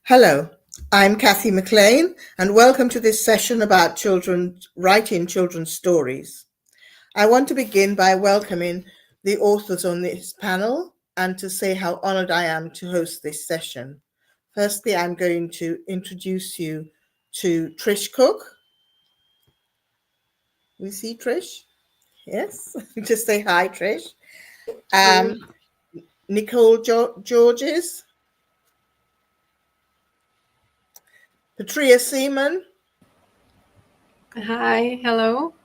Hello, I'm Kathy MacLean, and welcome to this session about writing children's stories. I want to begin by welcoming the authors on this panel and to say how honored I am to host this session. Firstly, I'm going to introduce you to Trish Cooke. We see Trish? Yes, just say hi, Trish. Nicole Georges. Petrea Seaman. Hi, hello.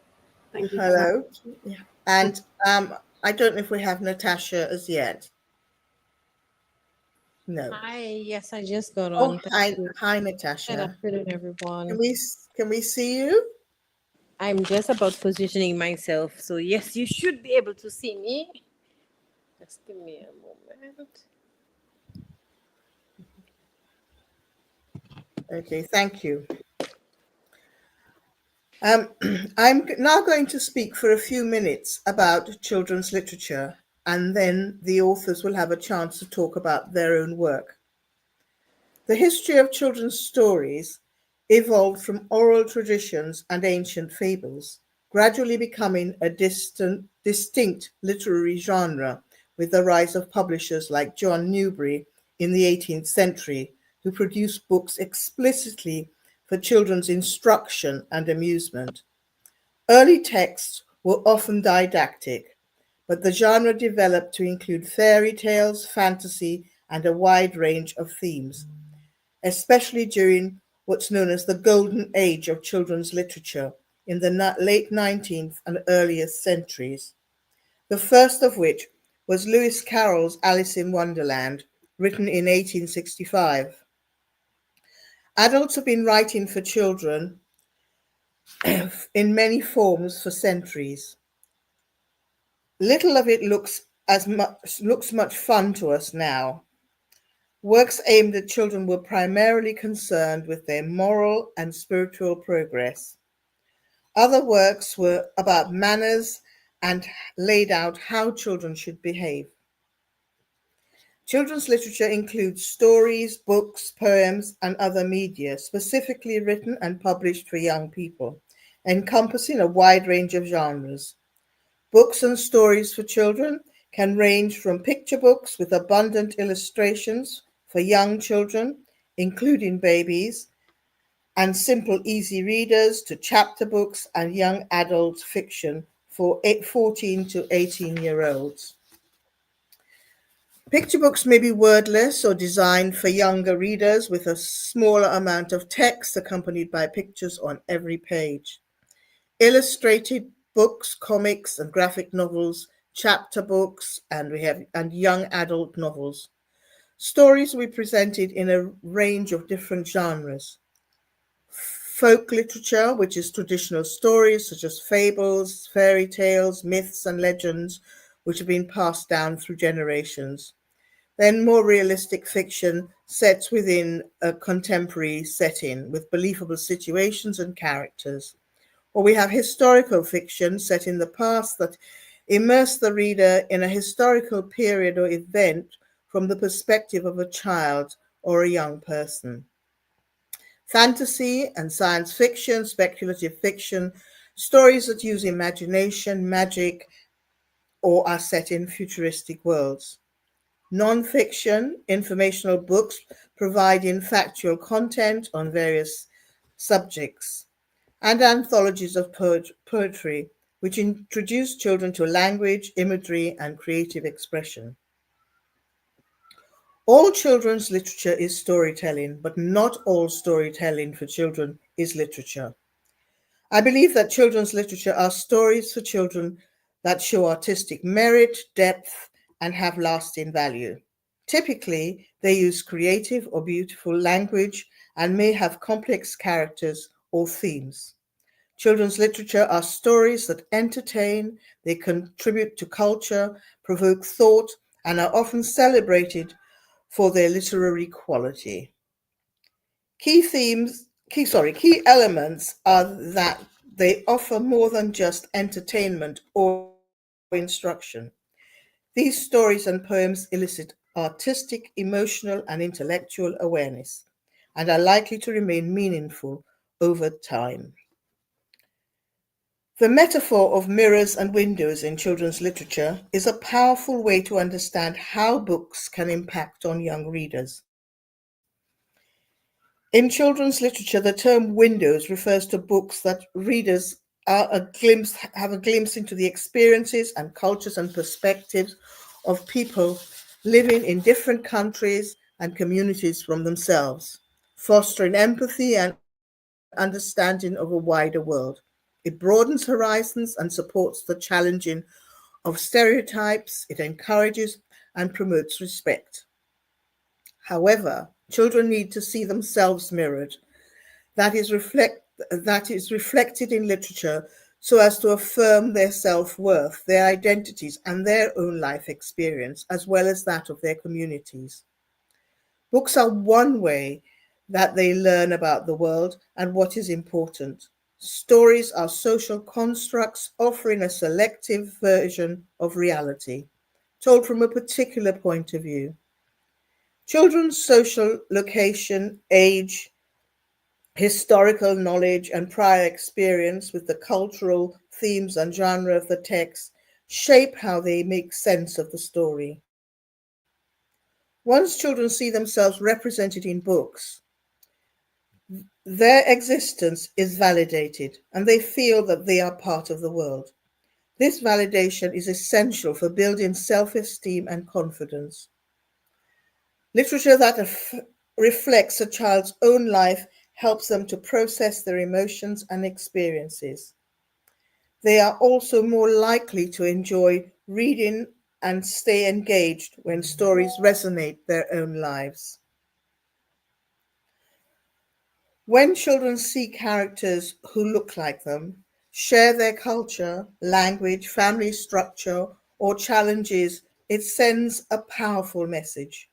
Thank you. Hello. And I don't know if we have Natasha as yet. No. Hi, yes, I just got Oh, on. hi, Natasha. Good afternoon, everyone. Can we see you? I'm just about positioning myself, so yes, you should be able to see me. Just give me a moment. Okay, thank you. I'm now going to speak for a few minutes about children's literature, and then the authors will have a chance to talk about their own work. The history of children's stories evolved from oral traditions and ancient fables, gradually becoming a distinct literary genre with the rise of publishers like John Newbery in the 18th century, who produced books explicitly for children's instruction and amusement. Early texts were often didactic, but the genre developed to include fairy tales, fantasy, and a wide range of themes, especially during what's known as the golden age of children's literature in the late 19th and earliest centuries, the first of which was Lewis Carroll's Alice in Wonderland, written in 1865. Adults have been writing for children in many forms for centuries. Little of it looks much fun to us now. Works aimed at children were primarily concerned with their moral and spiritual progress. Other works were about manners and laid out how children should behave. Children's literature includes stories, books, poems, and other media specifically written and published for young people, encompassing a wide range of genres. Books and stories for children can range from picture books with abundant illustrations for young children, including babies, and simple easy readers to chapter books and young adult fiction for 14 to 18-year-olds. Picture books may be wordless or designed for younger readers with a smaller amount of text accompanied by pictures on every page. Illustrated books, comics, and graphic novels, chapter books, and young adult novels. Stories will be presented in a range of different genres. Folk literature, which is traditional stories such as fables, fairy tales, myths, and legends, which have been passed down through generations. Then more realistic fiction sets within a contemporary setting with believable situations and characters. Or we have historical fiction set in the past that immerse the reader in a historical period or event from the perspective of a child or a young person. Fantasy and science fiction, speculative fiction, stories that use imagination, magic, or are set in futuristic worlds. Non-fiction, informational books providing factual content on various subjects, and anthologies of poetry, which introduce children to language, imagery, and creative expression. All children's literature is storytelling, but not all storytelling for children is literature. I believe that children's literature are stories for children that show artistic merit, depth, and have lasting value. Typically, they use creative or beautiful language and may have complex characters or themes. Children's literature are stories that entertain, they contribute to culture, provoke thought, and are often celebrated for their literary quality. Key elements are that they offer more than just entertainment or instruction. These stories and poems elicit artistic, emotional, and intellectual awareness. and are likely to remain meaningful over time. The metaphor of mirrors and windows in children's literature is a powerful way to understand how books can impact on young readers. In children's literature, the term windows refers to books that readers have a glimpse into the experiences and cultures and perspectives of people living in different countries and communities from themselves, fostering empathy and understanding of a wider world. It broadens horizons and supports the challenging of stereotypes. It encourages and promotes respect. However, children need to see themselves mirrored. That is reflected in literature so as to affirm their self-worth, their identities, and their own life experience, as well as that of their communities. Books are one way that they learn about the world and what is important. Stories are social constructs offering a selective version of reality, told from a particular point of view. Children's social location, age, historical knowledge, and prior experience with the cultural themes and genre of the text shape how they make sense of the story. Once children see themselves represented in books, their existence is validated and they feel that they are part of the world. This validation is essential for building self-esteem and confidence. Literature that reflects a child's own life helps them to process their emotions and experiences. They are also more likely to enjoy reading and stay engaged when stories resonate their own lives. When children see characters who look like them, share their culture, language, family structure, or challenges, it sends a powerful message.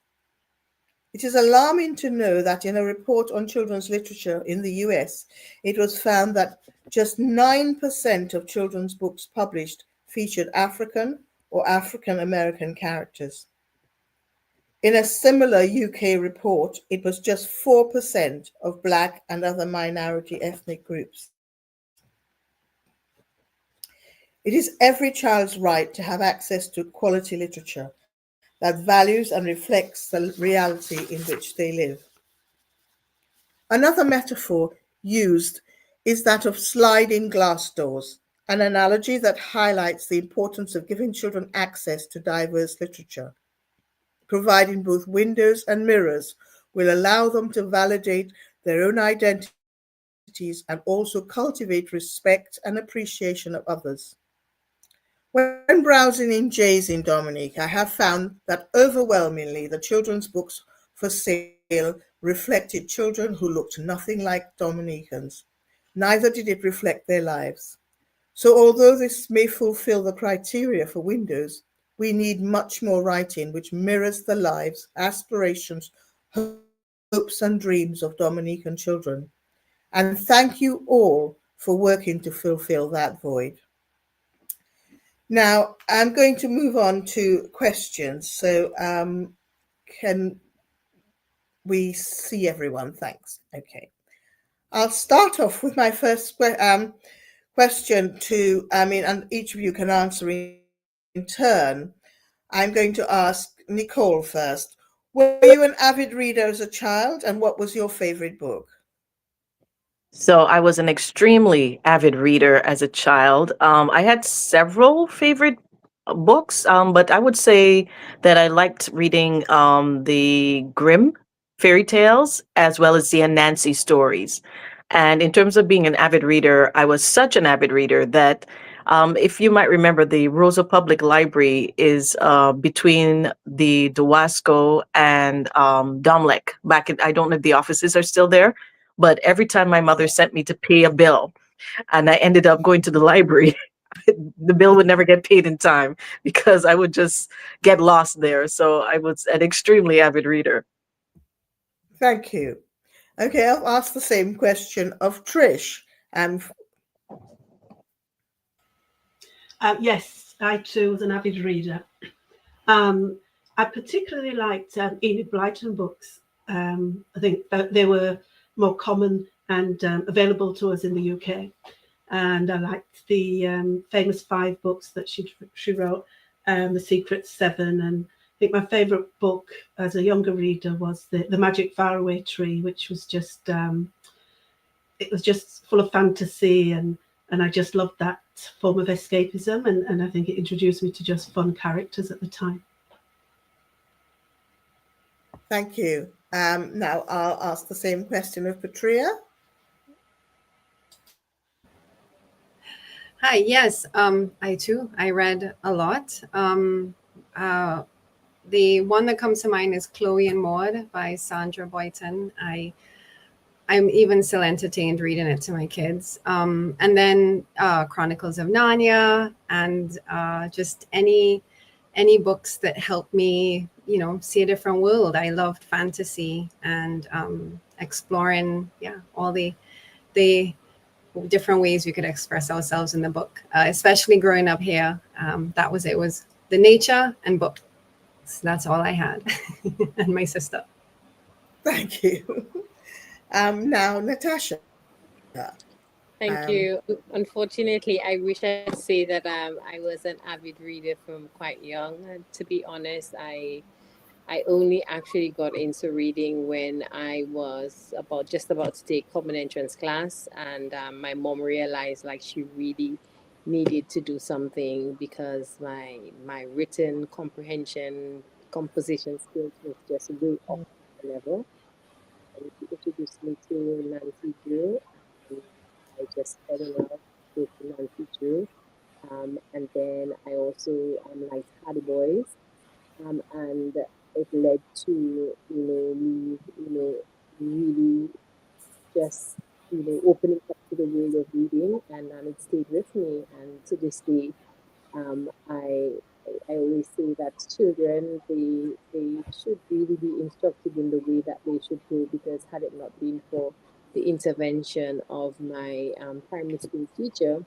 It is alarming to know that in a report on children's literature in the US, it was found that just 9% of children's books published featured African or African American characters. In a similar UK report, it was just 4% of Black and other minority ethnic groups. It is every child's right to have access to quality literature that values and reflects the reality in which they live. Another metaphor used is that of sliding glass doors, an analogy that highlights the importance of giving children access to diverse literature. Providing both windows and mirrors will allow them to validate their own identities and also cultivate respect and appreciation of others. When browsing in Jay's in Dominique, I have found that overwhelmingly the children's books for sale reflected children who looked nothing like Dominicans. Neither did it reflect their lives. So although this may fulfill the criteria for windows, we need much more writing which mirrors the lives, aspirations, hopes and dreams of Dominican children. And thank you all for working to fulfill that void. Now, I'm going to move on to questions. So can we see everyone? Thanks. Okay. I'll start off with my first question to, and each of you can answer in turn. I'm going to ask Nicole first. Were you an avid reader as a child, and what was your favorite book? So I was an extremely avid reader as a child. I had several favorite books, but I would say that I liked reading the Grimm fairy tales as well as the Anansi stories. And in terms of being an avid reader, I was such an avid reader that if you might remember, the Rosa Public Library is between the Dowasco and Domlec. I don't know if the offices are still there, but every time my mother sent me to pay a bill and I ended up going to the library, the bill would never get paid in time because I would just get lost there. So I was an extremely avid reader. Thank you. Okay, I'll ask the same question of Trish. Yes, I too was an avid reader. I particularly liked Enid Blyton books. I think that they were more common and available to us in the UK. And I liked the famous 5 books that she wrote, The Secret 7. And I think my favourite book as a younger reader was the Magic Faraway Tree, which was just it was just full of fantasy, and I just loved that form of escapism, and I think it introduced me to just fun characters at the time. Thank you. Now I'll ask the same question of Petrea. Hi, yes, I too. I read a lot. The one that comes to mind is Chloe and Maud by Sandra Boyton. I'm even still entertained reading it to my kids. And then Chronicles of Narnia, and just any books that help me, see a different world. I loved fantasy and exploring, all the different ways we could express ourselves in the book, especially growing up here. That was it, was the nature and books. That's all I had. And my sister. Thank you. Now, Natasha. Thank you. Unfortunately, I wish I could say that I was an avid reader from quite young. To be honest, I only actually got into reading when I was just about to take common entrance class, and my mom realized like she really needed to do something because my written comprehension, composition skills was just way off the level. And she introduced me to Nancy Drew. I just fell in love with Nancy Drew. And then I also liked Hardy Boys. And it led to, me, really just, opening up to the world of reading, and it stayed with me. And to this day, I always say that children, they should really be instructed in the way that they should go, because had it not been for the intervention of my primary school teacher,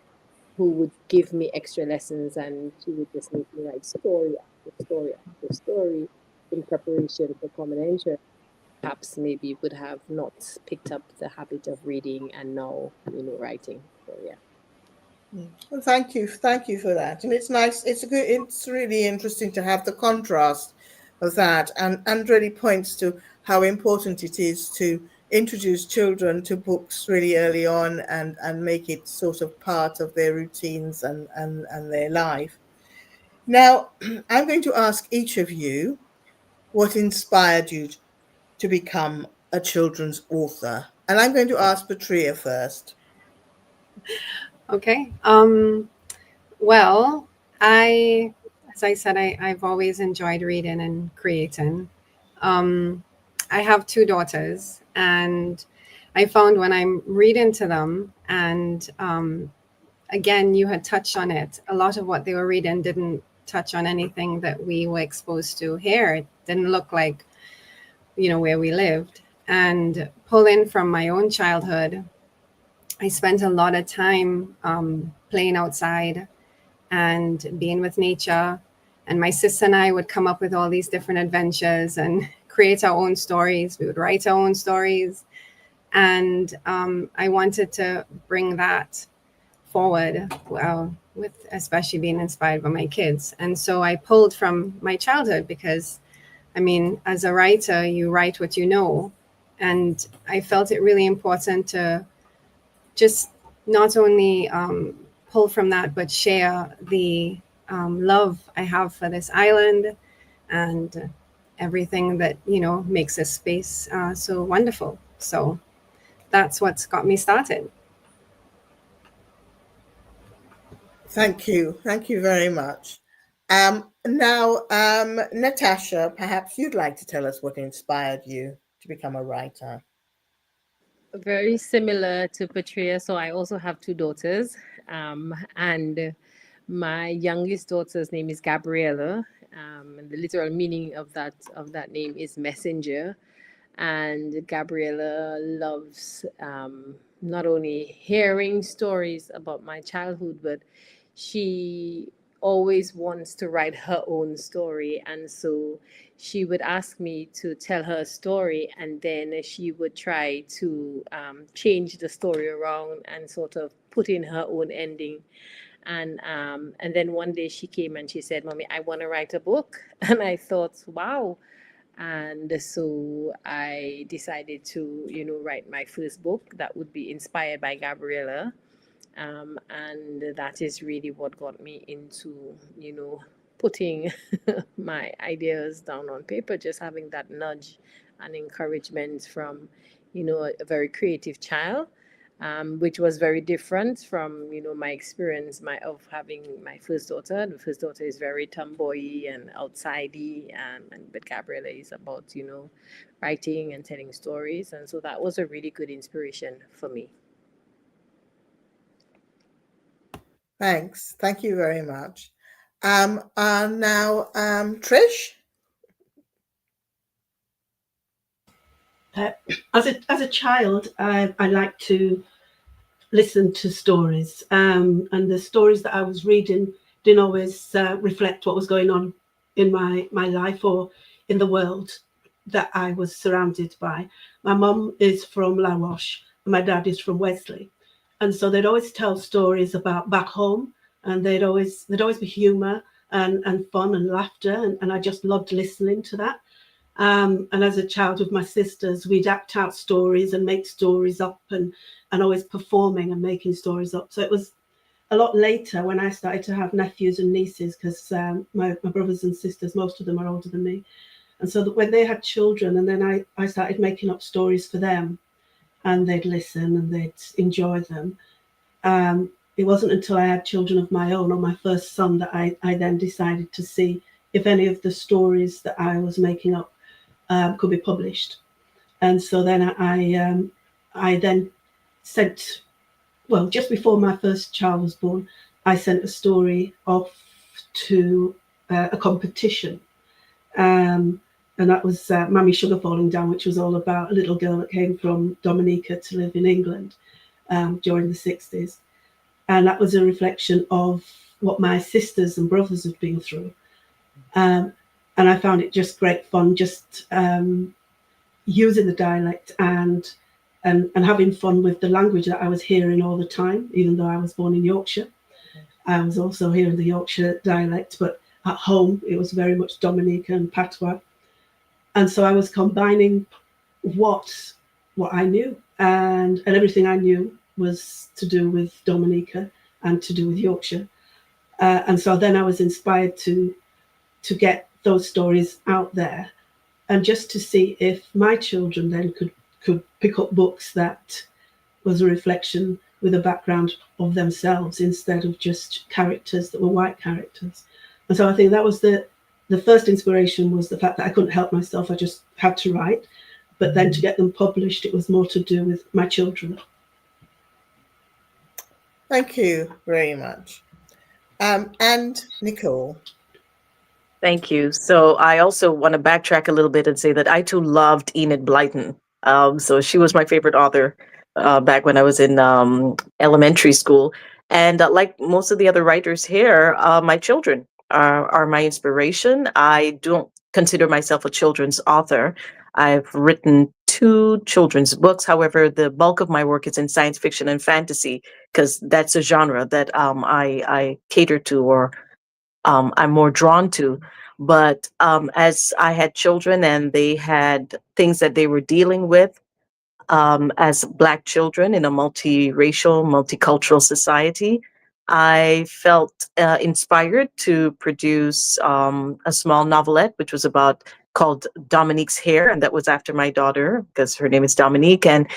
who would give me extra lessons, and she would just make me write story after story after story in preparation for common entrance, perhaps maybe would have not picked up the habit of reading and now, writing. So yeah. Well, thank you for that. And it's nice. It's really interesting to have the contrast of that, and really points to how important it is to introduce children to books really early on, and make it sort of part of their routines and their life. Now, I'm going to ask each of you what inspired you to become a children's author. And I'm going to ask Petrea first. Okay. Well, as I said, I've always enjoyed reading and creating. I have 2 daughters, and I found when I'm reading to them, and again, you had touched on it, a lot of what they were reading didn't touch on anything that we were exposed to here. It didn't look like, where we lived. And pulling from my own childhood, I spent a lot of time playing outside and being with nature. And my sister and I would come up with all these different adventures and create our own stories. We would write our own stories. And I wanted to bring that forward, with especially being inspired by my kids. And so I pulled from my childhood, because, as a writer, you write what you know. And I felt it really important to just not only pull from that, but share the love I have for this island and everything that, makes this space so wonderful. So that's what's got me started. Thank you very much. Now, Natasha, perhaps you'd like to tell us what inspired you to become a writer. Very similar to Petrea. So I also have 2 daughters, and my youngest daughter's name is Gabriella. And the literal meaning of that name is messenger. And Gabriella loves not only hearing stories about my childhood, but she always wants to write her own story. And so she would ask me to tell her a story, and then she would try to change the story around and sort of put in her own ending. And then one day she came and she said, "Mommy, I want to write a book." And I thought, wow. And so I decided to, write my first book that would be inspired by Gabriella. And that is really what got me into, putting my ideas down on paper, just having that nudge and encouragement from, a very creative child, which was very different from, my experience of having my first daughter. The first daughter is very tomboy and outsidey, but Gabriella is about, writing and telling stories. And so that was a really good inspiration for me. Thanks. Thank you very much. Now, Trish? As a child, I liked to listen to stories, and the stories that I was reading didn't always reflect what was going on in my life or in the world that I was surrounded by. My mum is from La Roche, and my dad is from Wesley, and so they'd always tell stories about back home, and there'd always be humour and fun and laughter, and I just loved listening to that. And as a child with my sisters, we'd act out stories and make stories up, and always performing and making stories up. So it was a lot later when I started to have nephews and nieces, because my brothers and sisters, most of them are older than me. And so that when they had children, and then I started making up stories for them, and they'd listen and they'd enjoy them. It wasn't until I had children of my own, or my first son, that I then decided to see if any of the stories that I was making up could be published. And so then I then sent, well, just before my first child was born, I sent a story off to a competition. And that was Mammy Sugar Falling Down, which was all about a little girl that came from Dominica to live in England during the 60s. And that was a reflection of what my sisters and brothers had been through. And I found it just great fun, just using the dialect and having fun with the language that I was hearing all the time, even though I was born in Yorkshire. I was also hearing the Yorkshire dialect, but at home it was very much Dominica and Patois. And so I was combining what I knew, and everything I knew was to do with Dominica and to do with Yorkshire. And so then I was inspired to get those stories out there, and just to see if my children then could pick up books that was a reflection with a background of themselves, instead of just characters that were white characters. And so I think that was the first inspiration, was the fact that I couldn't help myself. I just had to write. But then to get them published, it was more to do with my children. Thank you very much. And Nicole. Thank you. So I also want to backtrack a little bit and say that I too loved Enid Blyton. So she was my favorite author back when I was in elementary school. And like most of the other writers here, my children are my inspiration. I don't consider myself a children's author. I've written 2 children's books. However, the bulk of my work is in science fiction and fantasy, because that's a genre that I cater to, or I'm more drawn to. But as I had children and they had things that they were dealing with as Black children in a multiracial, multicultural society, I felt inspired to produce a small novelette, which was called Dominique's Hair, and that was after my daughter, because her name is Dominique, and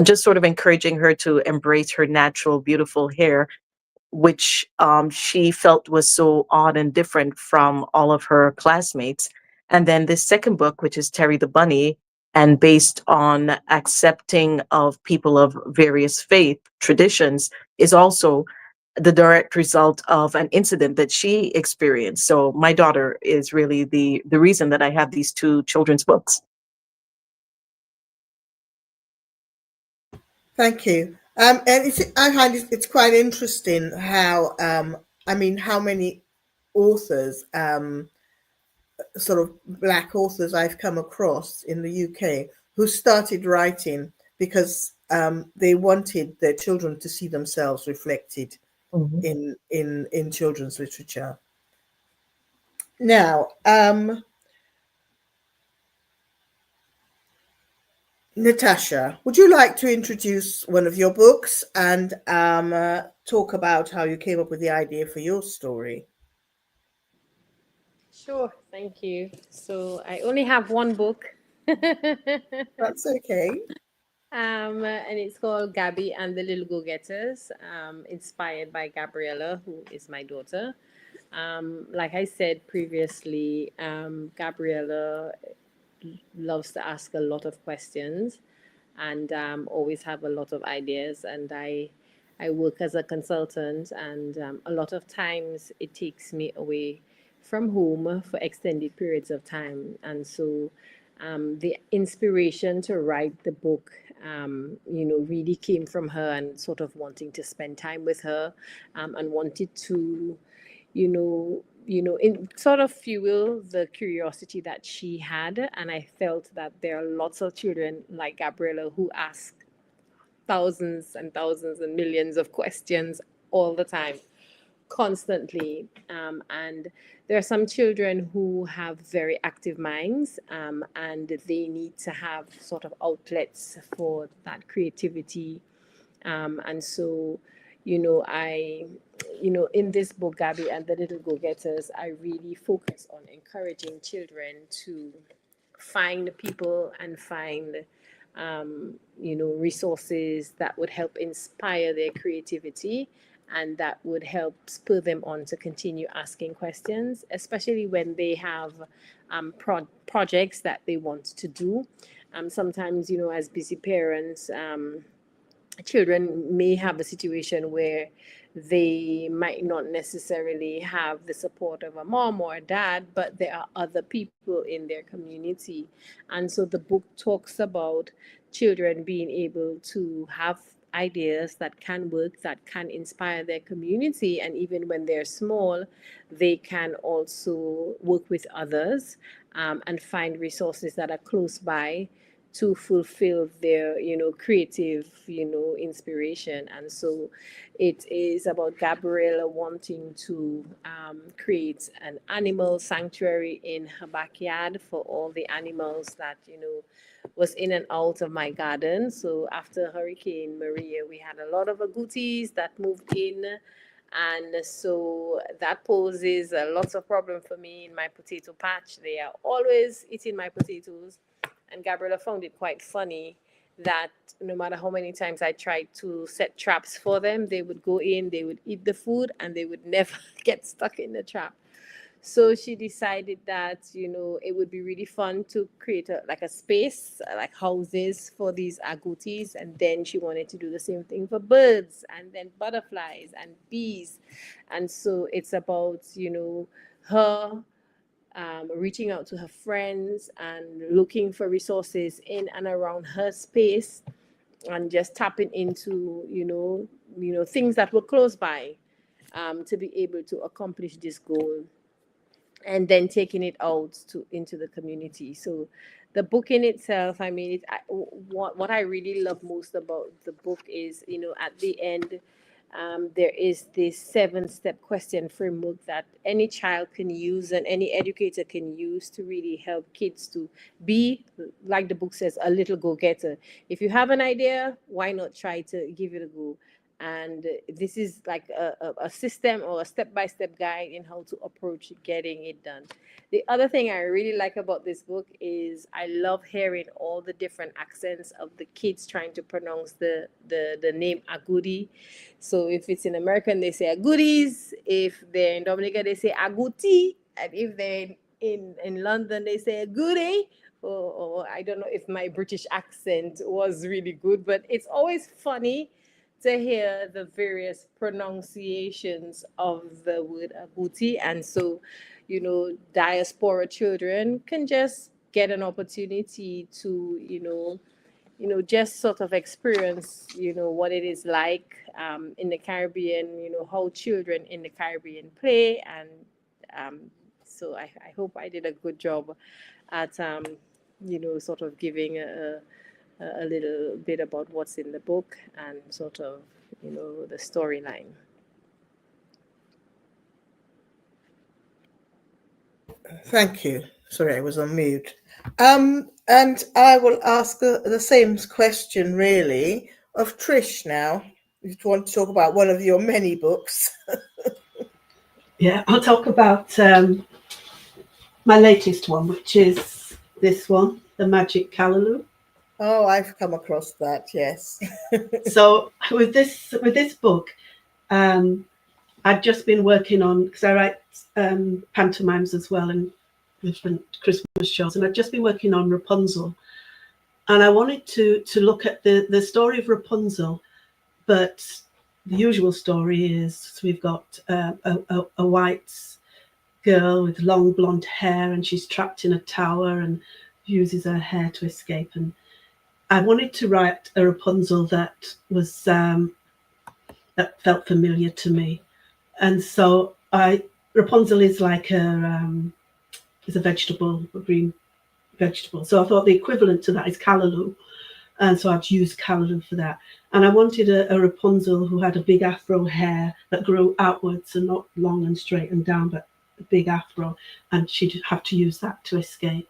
just sort of encouraging her to embrace her natural, beautiful hair, which she felt was so odd and different from all of her classmates. And then this second book, which is Terry the Bunny, and based on accepting of people of various faith traditions, is also the direct result of an incident that she experienced. So my daughter is really the reason that I have these 2 children's books. Thank you. And I find it's quite interesting how, how many authors, sort of Black authors I've come across in the UK who started writing because they wanted their children to see themselves reflected in children's literature. Now, Natasha, would you like to introduce one of your books and talk about how you came up with the idea for your story? Sure, thank you. So I only have one book. That's okay. And it's called Gabby and the Little Go-Getters, inspired by Gabriella, who is my daughter. Like I said previously, Gabriella loves to ask a lot of questions and always have a lot of ideas. And I work as a consultant, and a lot of times it takes me away from home for extended periods of time. And so the inspiration to write the book, really came from her and sort of wanting to spend time with her, and wanted to, in sort of fuel the curiosity that she had. And I felt that there are lots of children like Gabriella who ask thousands and thousands and millions of questions all the time, constantly. And there are some children who have very active minds, and they need to have sort of outlets for that creativity. And so, in this book, Gabby and the Little Go-Getters, I really focus on encouraging children to find people and find, resources that would help inspire their creativity and that would help spur them on to continue asking questions, especially when they have projects that they want to do. Sometimes, as busy parents, children may have a situation where they might not necessarily have the support of a mom or a dad, but there are other people in their community. And so the book talks about children being able to have ideas that can work, that can inspire their community. And even when they're small, they can also work with others, and find resources that are close by to fulfill their creative inspiration. And so it is about Gabriella wanting to create an animal sanctuary in her backyard for all the animals that was in and out of my garden. So after Hurricane Maria, we had a lot of agoutis that moved in, and so that poses lots of problem for me in my potato patch. They are always eating my potatoes. And Gabriella found it quite funny that no matter how many times I tried to set traps for them, they would go in, they would eat the food, and they would never get stuck in the trap. So she decided that, it would be really fun to create a space, like houses for these agoutis. And then she wanted to do the same thing for birds and then butterflies and bees. And so it's about, her reaching out to her friends and looking for resources in and around her space, and just tapping into things that were close by, to be able to accomplish this goal, and then taking it out into the community. So the book in itself, what I really love most about the book is, at the end, there is this 7-step question framework that any child can use and any educator can use to really help kids to be, like the book says, a little go-getter. If you have an idea, why not try to give it a go? And this is like a system or a step-by-step guide in how to approach getting it done. The other thing I really like about this book is I love hearing all the different accents of the kids trying to pronounce the name agouti. So if it's in American, they say agoutis. If they're in Dominica, they say agouti. And if they're in London, they say agouti. Or I don't know if my British accent was really good, but it's always funny to hear the various pronunciations of the word agouti. And so, diaspora children can just get an opportunity to, just sort of experience, what it is like in the Caribbean, how children in the Caribbean play, and So I hope I did a good job at sort of giving a little bit about what's in the book and sort of the storyline. Thank you. Sorry, I was on mute. And I will ask the same question, really, of Trish now. If you want to talk about one of your many books. Yeah, I'll talk about my latest one, which is this one, The Magic Callaloo. Oh, I've come across that, yes. So with this book, I'd just been working on, because I write pantomimes as well and different Christmas shows, and I'd just been working on Rapunzel, and I wanted to look at the story of Rapunzel, but the usual story is we've got a white girl with long blonde hair, and she's trapped in a tower and uses her hair to escape. And I wanted to write a Rapunzel that was that felt familiar to me, and so Rapunzel is like is a vegetable, a green vegetable. So I thought the equivalent to that is callaloo, and so I've used callaloo for that. And I wanted a Rapunzel who had a big afro hair that grew outwards and not long and straight and down, but a big afro, and she'd have to use that to escape.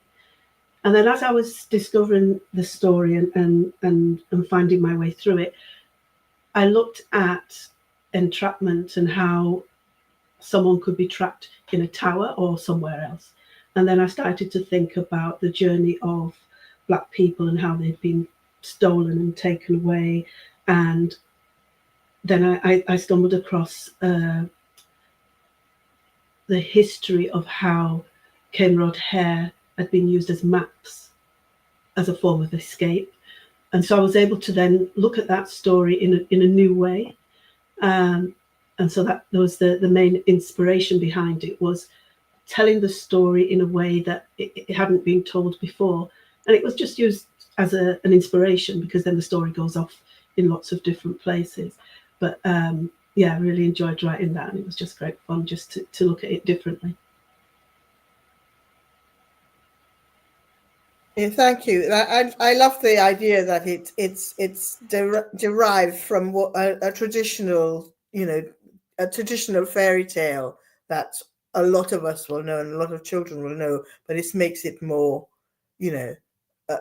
And then as I was discovering the story and finding my way through it, I looked at entrapment and how someone could be trapped in a tower or somewhere else. And then I started to think about the journey of Black people and how they'd been stolen and taken away. And then I stumbled across the history of how Cane Road hair had been used as maps as a form of escape. And so I was able to then look at that story in a new way. And so that was the main inspiration behind it, was telling the story in a way that it hadn't been told before. And it was just used as an inspiration, because then the story goes off in lots of different places. But yeah, I really enjoyed writing that, and it was just great fun just to look at it differently. Yeah, thank you. I love the idea that it's derived from what a traditional, a traditional fairy tale that a lot of us will know and a lot of children will know, but it makes it more,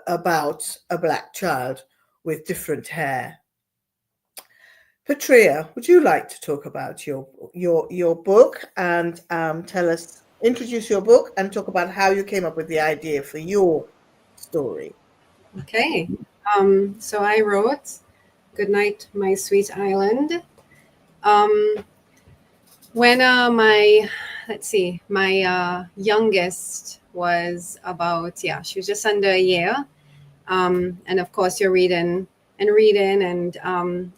about a Black child with different hair. Petrea, would you like to talk about your book and introduce your book and talk about how you came up with the idea for your story? Okay. So I wrote Good Night, My Sweet Island. When my youngest was about, she was just under a year. And of course you're reading, and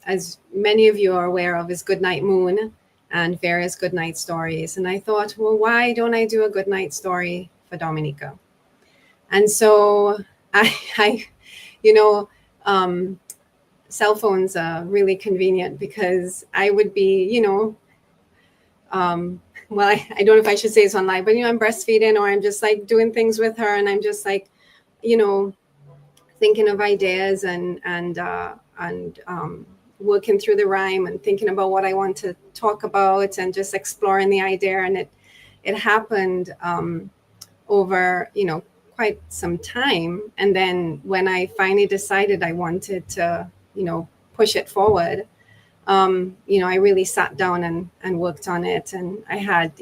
as many of you are aware of, is Goodnight Moon and various goodnight stories. And I thought, well, why don't I do a goodnight story for Dominica? And so cell phones are really convenient, because I would be, well, I don't know if I should say this online, but, I'm breastfeeding, or I'm just like doing things with her, and I'm just like, thinking of ideas and working through the rhyme and thinking about what I want to talk about and just exploring the idea. And it happened over, quite some time. And then when I finally decided I wanted to, push it forward, I really sat down and worked on it. And I had,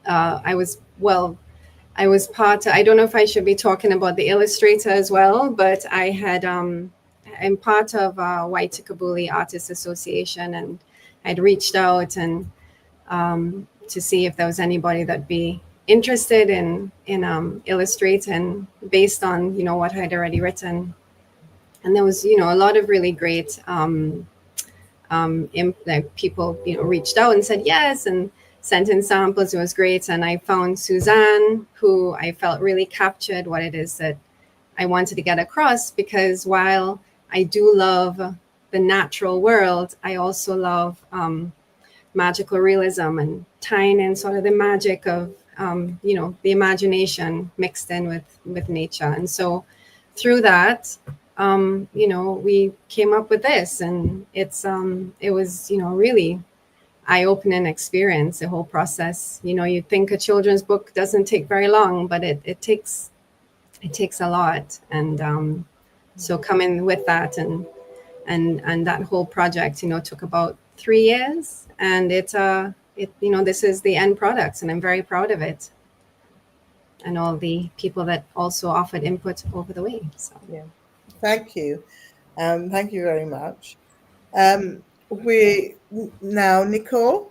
I was part, I don't know if I should be talking about the illustrator as well, but I had, I'm part of Write-Tukubuli Artists Association, and I'd reached out and to see if there was anybody that'd be interested in illustrating based on, what I'd already written. And there was, a lot of really great people, reached out and said yes, and sent in samples. It was great. And I found Suzanne, who I felt really captured what it is that I wanted to get across, because while I do love the natural world, I also love magical realism and tying in sort of the magic of, the imagination mixed in with nature. And so through that, we came up with this, and it was, really eye-opening experience, the whole process. You'd think a children's book doesn't take very long, but it takes a lot. And so coming with that and that whole project, took about 3 years, and this is the end product, and I'm very proud of it. And all the people that also offered input over the way. So yeah, thank you. Thank you very much. Now, Nicole,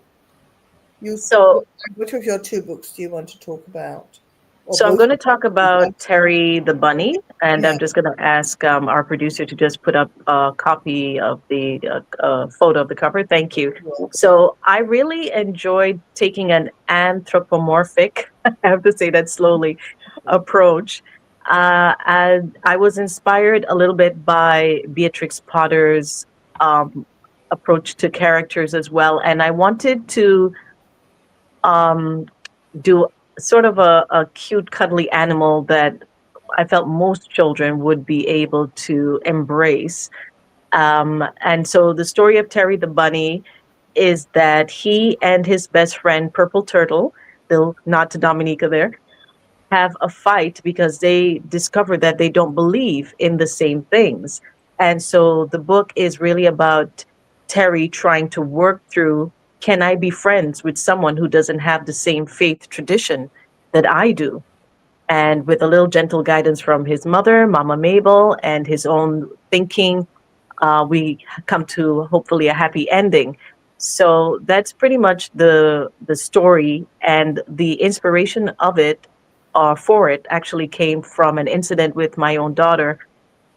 which of your 2 books do you want to talk about? So I'm going to talk about Terry the Bunny, and I'm just going to ask our producer to just put up a copy of the photo of the cover. Thank you. So I really enjoyed taking an anthropomorphic, I have to say that slowly, approach. And I was inspired a little bit by Beatrix Potter's approach to characters as well. And I wanted to do sort of a cute, cuddly animal that I felt most children would be able to embrace. And so the story of Terry the Bunny is that he and his best friend, Purple Turtle, they'll nod to Dominica there, have a fight because they discover that they don't believe in the same things. And so the book is really about Terry trying to work through, can I be friends with someone who doesn't have the same faith tradition that I do? And with a little gentle guidance from his mother, Mama Mabel, and his own thinking, we come to hopefully a happy ending. So that's pretty much the story, and the inspiration of it, for it, actually came from an incident with my own daughter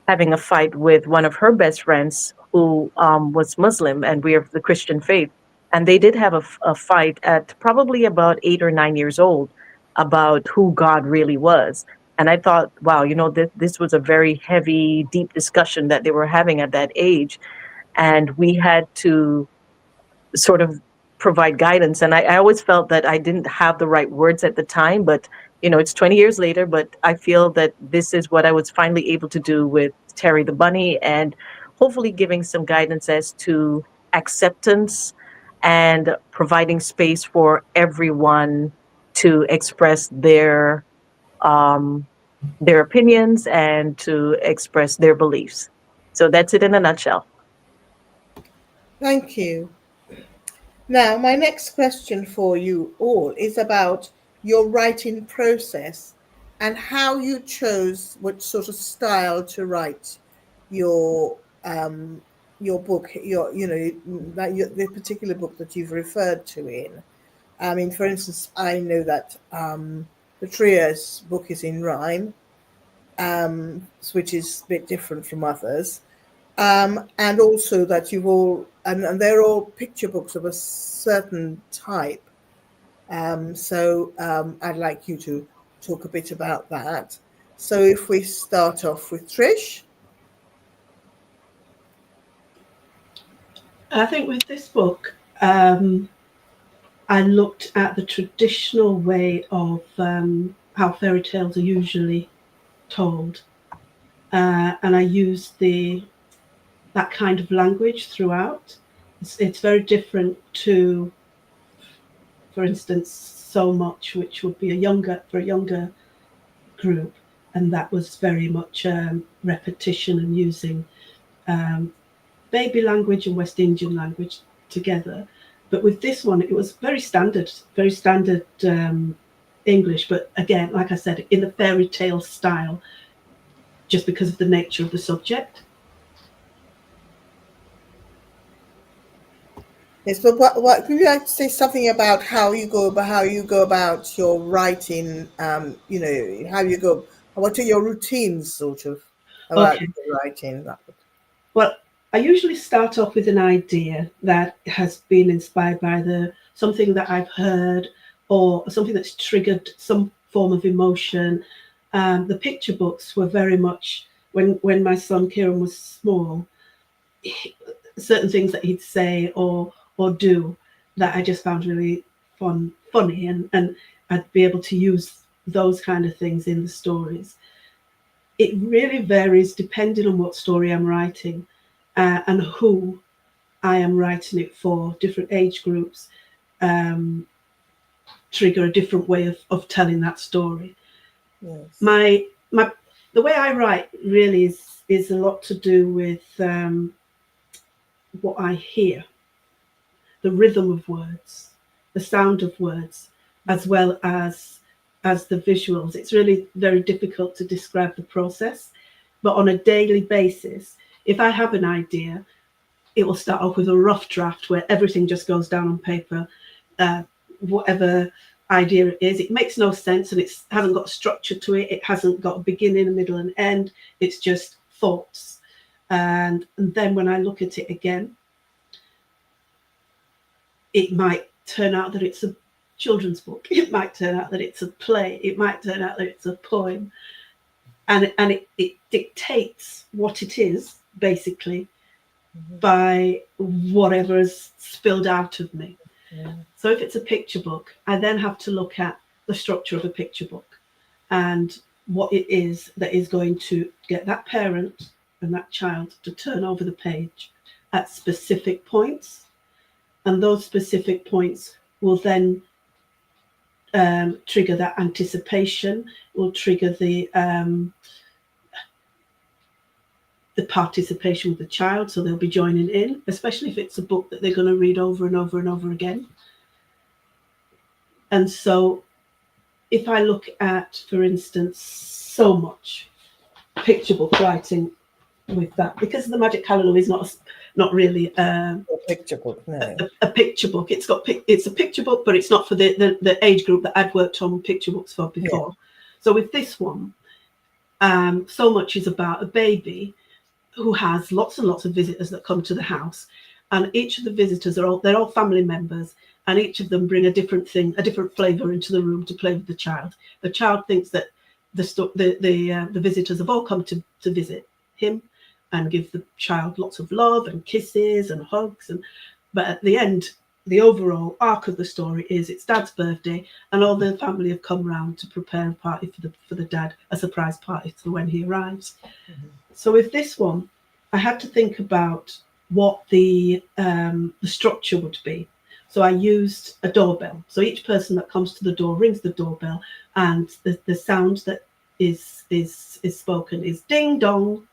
having a fight with one of her best friends who was Muslim, and we are of the Christian faith. And they did have a fight at probably about 8 or 9 years old about who God really was. And I thought, wow, this was a very heavy, deep discussion that they were having at that age. And we had to sort of provide guidance. And I always felt that I didn't have the right words at the time, but it's 20 years later, but I feel that this is what I was finally able to do with Terry the Bunny, and hopefully giving some guidance as to acceptance and providing space for everyone to express their opinions and to express their beliefs. So that's it in a nutshell. Thank you. Now, my next question for you all is about your writing process and how you chose what sort of style to write your book, the particular book that you've referred to in. I mean, for instance, I know that Petrea's book is in rhyme, which is a bit different from others. And also that and they're all picture books of a certain type. So I'd like you to talk a bit about that. So if we start off with Trish. I think with this book, I looked at the traditional way of how fairy tales are usually told. And I used that kind of language throughout. It's very different to, for instance, So Much, which would be for a younger group, and that was very much repetition and using baby language and West Indian language together. But with this one, it was very standard English, but again, like I said, in the fairy tale style, just because of the nature of the subject. Yes, but what could you like to say something about how you go about your writing? What are your routines, sort of, about your writing? Well, I usually start off with an idea that has been inspired by something that I've heard or something that's triggered some form of emotion. The picture books were very much when my son Kieran was small. Certain things that he'd say or do that I just found really funny, and I'd be able to use those kind of things in the stories. It really varies depending on what story I'm writing and who I am writing it for. Different age groups trigger a different way of telling that story. Yes. The way I write really is a lot to do with what I hear, the rhythm of words, the sound of words, as well as the visuals. It's really very difficult to describe the process, but on a daily basis, if I have an idea, it will start off with a rough draft where everything just goes down on paper. Whatever idea it is, it makes no sense, and it hasn't got a structure to it. It hasn't got a beginning, a middle, and end. It's just thoughts. And then when I look at it again, it might turn out that it's a children's book. It might turn out that it's a play. It might turn out that it's a poem. And it dictates what it is, basically, by whatever is spilled out of me. Yeah. So if it's a picture book, I then have to look at the structure of a picture book and what it is that is going to get that parent and that child to turn over the page at specific points. And those specific points will then trigger that anticipation, will trigger the participation with the child, so they'll be joining in, especially if it's a book that they're going to read over and over and over again. And so if I look at, for instance, so much picture book writing with that, because the Magic Hallelujah is not really a picture book. No, a picture book. It's a picture book, but it's not for the age group that I'd worked on picture books for before. Yeah. So with this one, so much is about a baby who has lots and lots of visitors that come to the house, and each of the visitors they're all family members, and each of them bring a different thing, a different flavor into the room to play with the child. The child thinks that the visitors have all come to visit him and give the child lots of love and kisses and hugs, but at the end, the overall arc of the story is it's Dad's birthday, and all the family have come round to prepare a party for the dad, a surprise party for when he arrives. Mm-hmm. So with this one, I had to think about what the structure would be. So I used a doorbell. So each person that comes to the door rings the doorbell, and the sound that is spoken is ding dong,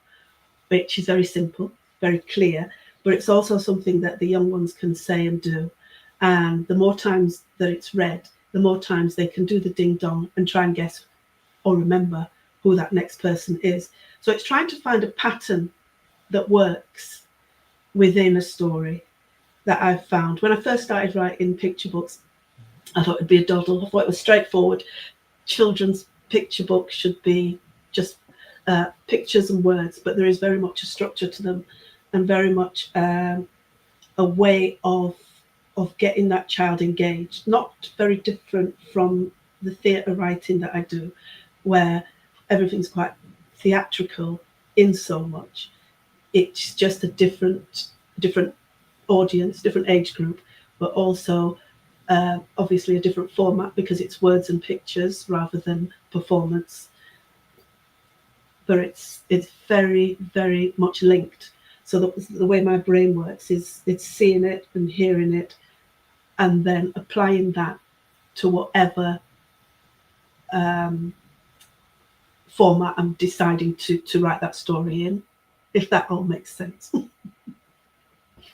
which is very simple, very clear, but it's also something that the young ones can say and do. And the more times that it's read, the more times they can do the ding dong and try and guess or remember who that next person is. So it's trying to find a pattern that works within a story that I've found. When I first started writing picture books, I thought it'd be a doddle. I thought it was straightforward. Children's picture books should be just pictures and words, but there is very much a structure to them, and very much a way of getting that child engaged. Not very different from the theatre writing that I do, where everything's quite theatrical in so much. It's just a different audience, different age group, but also obviously a different format because it's words and pictures rather than performance. But it's very, very much linked. So the way my brain works is it's seeing it and hearing it, and then applying that to whatever format I'm deciding to write that story in, if that all makes sense.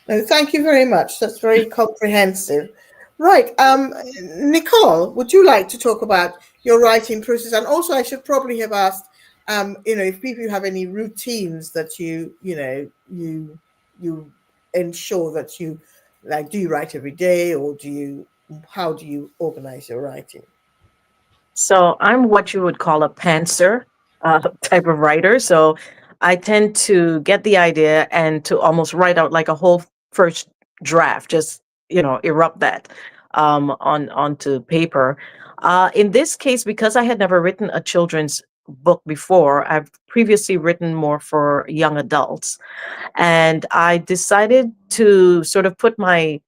No, thank you very much. That's very comprehensive. Right. Nicole, would you like to talk about your writing process? And also, I should probably have asked, if people have any routines that you ensure that you like. Do you write every day, or how do you organize your writing? So I'm what you would call a pantser type of writer. So I tend to get the idea and to almost write out like a whole first draft, just, erupt that onto paper. In this case, because I had never written a children's book before, I've previously written more for young adults. And I decided to sort of put my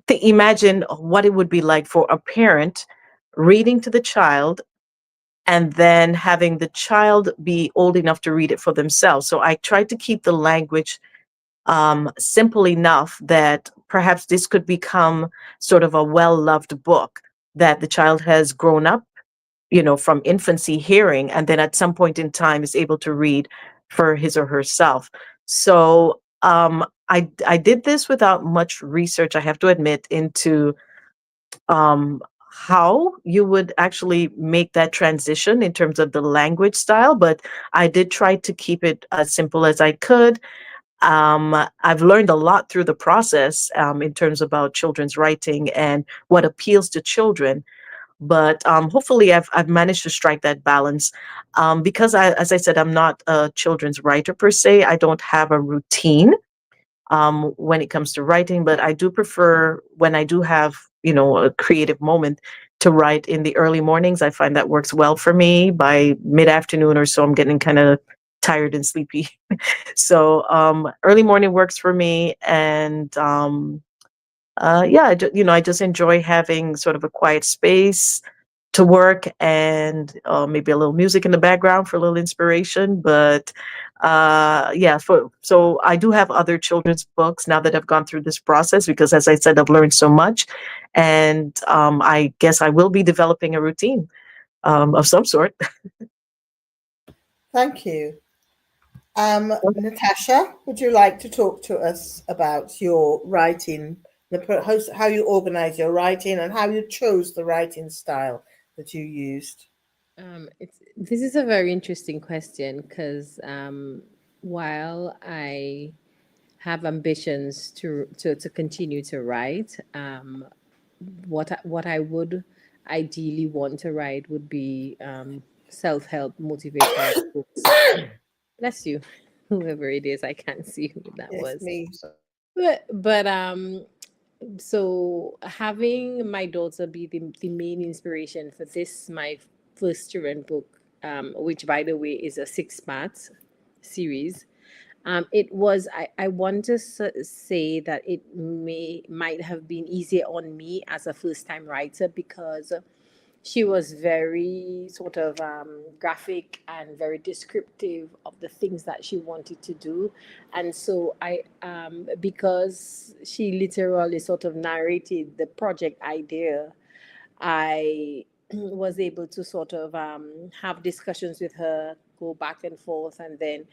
imagine what it would be like for a parent reading to the child and then having the child be old enough to read it for themselves. So I tried to keep the language simple enough that perhaps this could become sort of a well-loved book that the child has grown up, from infancy hearing, and then at some point in time is able to read for his or herself. So I did this without much research, I have to admit, into how you would actually make that transition in terms of the language style, but I did try to keep it as simple as I could. I've learned a lot through the process in terms about children's writing and what appeals to children. But hopefully I've managed to strike that balance because as I said, I'm not a children's writer per se. I don't have a routine when it comes to writing, but I do prefer when I do have, a creative moment to write in the early mornings. I find that works well for me. By mid-afternoon or so, I'm getting kind of tired and sleepy. So early morning works for me. And yeah, I just enjoy having sort of a quiet space to work and maybe a little music in the background for a little inspiration. But yeah, so I do have other children's books now that I've gone through this process because, as I said, I've learned so much. And I guess I will be developing a routine of some sort. Thank you. Natasha, would you like to talk to us about your writing, how you organize your writing and how you chose the writing style that you used? This is a very interesting question because while I have ambitions to continue to write, what I would ideally want to write would be self-help motivational books. Bless you, whoever it is. I can't see who that Yes, was. me. But so having my daughter be the main inspiration for this, my first children book, which by the way is a 6-part series. It was I want to say that it might have been easier on me as a first time writer because she was very sort of graphic and very descriptive of the things that she wanted to do. And so because she literally sort of narrated the project idea, I was able to sort of have discussions with her, go back and forth, and then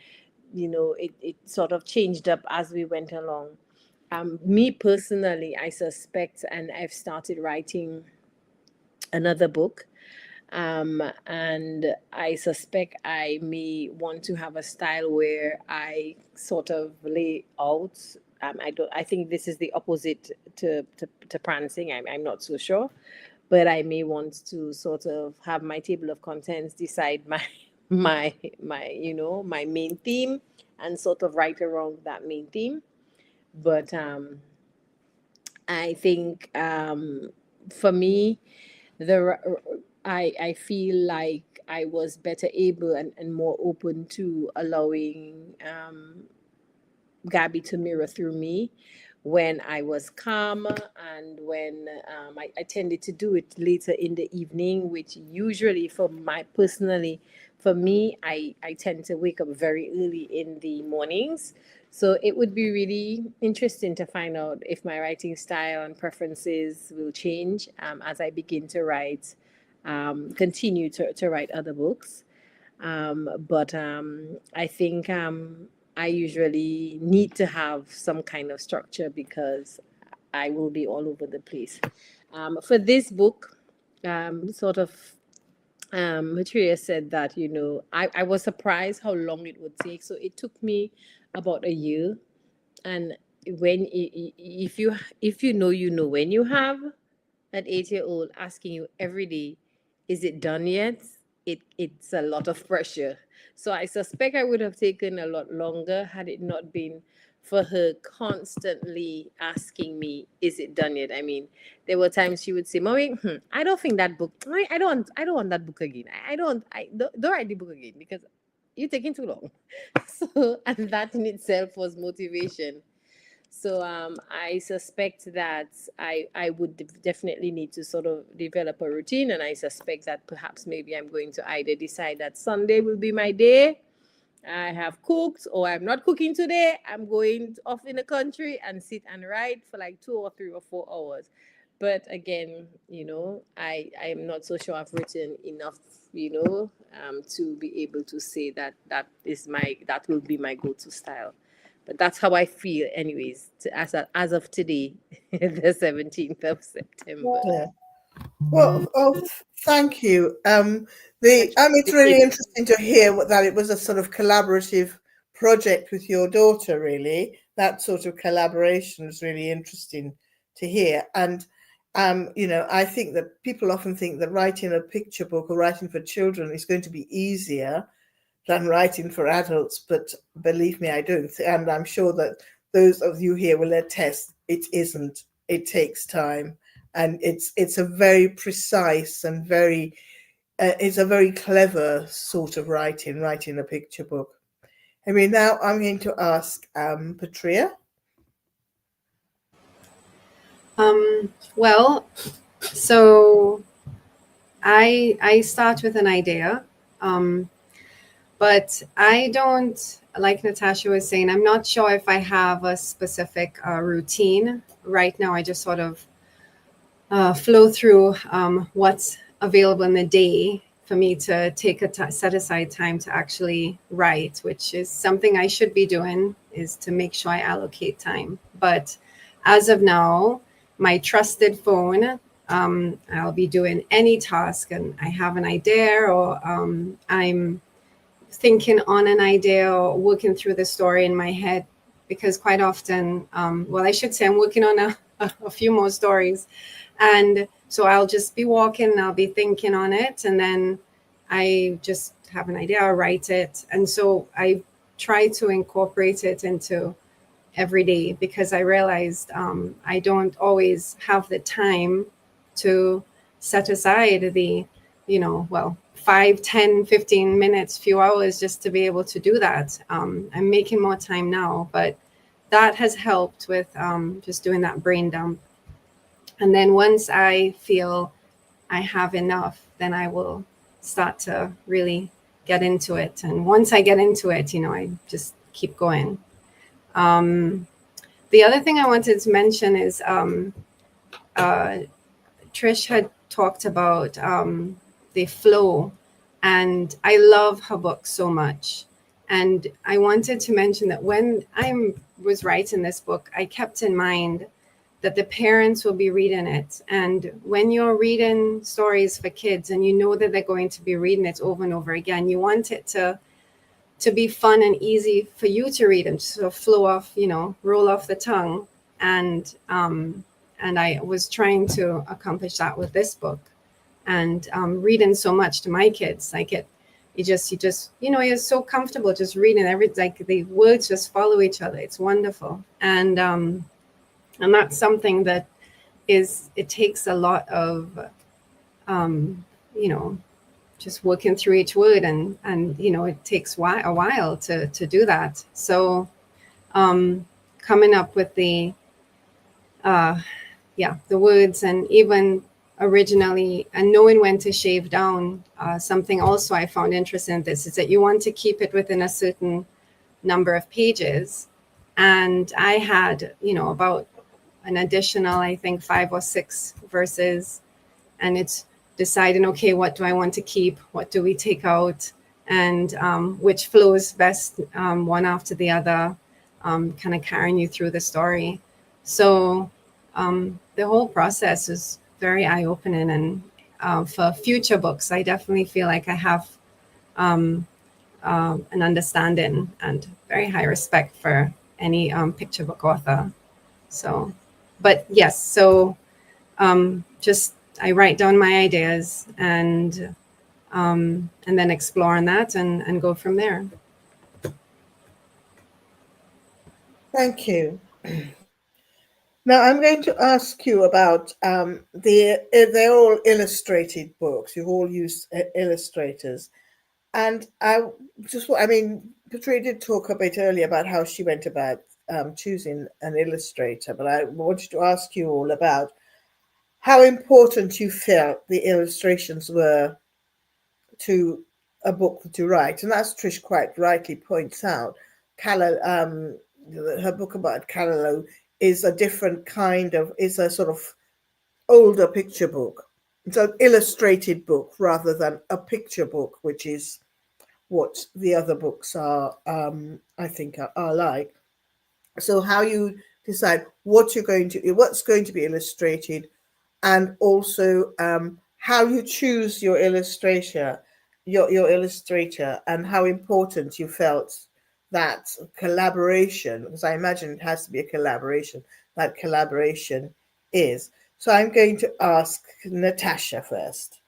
it sort of changed up as we went along. Me personally, I suspect, and I've started writing another book, and I suspect I may want to have a style where I sort of lay out. I think this is the opposite to prancing. I'm not so sure, but I may want to sort of have my table of contents decide my main theme and sort of write around that main theme. But I think for me, I feel like I was better able and more open to allowing Gabby to mirror through me when I was calm and when I tended to do it later in the evening, which usually for me, I tend to wake up very early in the mornings. So it would be really interesting to find out if my writing style and preferences will change as I begin to write, continue to write other books. But I think I usually need to have some kind of structure because I will be all over the place. For this book, sort of, Petrea said that, I was surprised how long it would take. So it took me about a year. And if you know when you have an 8-year-old asking you every day, is it done yet? It's a lot of pressure. So I suspect I would have taken a lot longer had it not been for her constantly asking me, is it done yet? I mean, there were times she would say, Mommy, I don't think that book, I don't want that book again. Don't write the book again because you're taking too long. So, and that in itself was motivation. So I suspect that I would definitely need to sort of develop a routine, and I suspect that perhaps maybe I'm going to either decide that Sunday will be my day, I have cooked, or I'm not cooking today, I'm going off in the country and sit and write for like 2 or 3 or 4 hours. But again, I'm not so sure I've written enough, to be able to say that that will be my go-to style. But that's how I feel, anyways, as of today, the 17th of September. Yeah. Well, thank you. It's really interesting to hear that it was a sort of collaborative project with your daughter. Really, that sort of collaboration is really interesting to hear. And I think that people often think that writing a picture book or writing for children is going to be easier than writing for adults, but believe me, I don't. And I'm sure that those of you here will attest it isn't. It takes time, and it's a very precise and it's a very clever sort of writing a picture book. I mean, now I'm going to ask Petrea. Well, so I start with an idea. But I don't, like Natasha was saying, I'm not sure if I have a specific routine. Right now, I just sort of flow through what's available in the day for me to take set aside time to actually write, which is something I should be doing, is to make sure I allocate time. But as of now, my trusted phone, I'll be doing any task and I have an idea, or I'm thinking on an idea or working through the story in my head, because quite often, I should say I'm working on a few more stories. And so I'll just be walking and I'll be thinking on it. And then I just have an idea, I'll write it. And so I try to incorporate it into every day, because I realized I don't always have the time to set aside the, 5, 10, 15 minutes, few hours just to be able to do that. I'm making more time now, but that has helped with just doing that brain dump. And then once I feel I have enough, then I will start to really get into it. And once I get into it, I just keep going. The other thing I wanted to mention is Trish had talked about the flow, and I love her book so much. And I wanted to mention that when I was writing this book, I kept in mind that the parents will be reading it. And when you're reading stories for kids and you know that they're going to be reading it over and over again, you want it to be fun and easy for you to read and sort of flow off, roll off the tongue. And I was trying to accomplish that with this book. And reading so much to my kids, you're so comfortable just reading the words just follow each other. It's wonderful. And that's something that it takes a lot of, just working through each word, and it takes a while to do that. So coming up with the words, and even originally, and knowing when to shave down. Something also I found interesting in this is that you want to keep it within a certain number of pages. And I had, about an additional, I think, 5 or 6 verses, and it's deciding, okay, what do I want to keep? What do we take out? And which flows best, one after the other, kind of carrying you through the story. So the whole process is very eye-opening, and for future books, I definitely feel like I have an understanding and very high respect for any picture book author. So, but yes, so just I write down my ideas and then explore on that and go from there. Thank you. Now I'm going to ask you about they're all illustrated books. You've all used illustrators, and Petrea did talk a bit earlier about how she went about choosing an illustrator, but I wanted to ask you all about how important you felt the illustrations were to a book that you write. And as Trish quite rightly points out, her book about Callaloo is a different kind of, is a sort of older picture book. It's an illustrated book rather than a picture book, which is what the other books are, I think, are like. So how you decide what's going to be illustrated, and also how you choose your illustrator, and how important you felt that collaboration, because I imagine it has to be a collaboration, that collaboration is. So I'm going to ask Natasha first.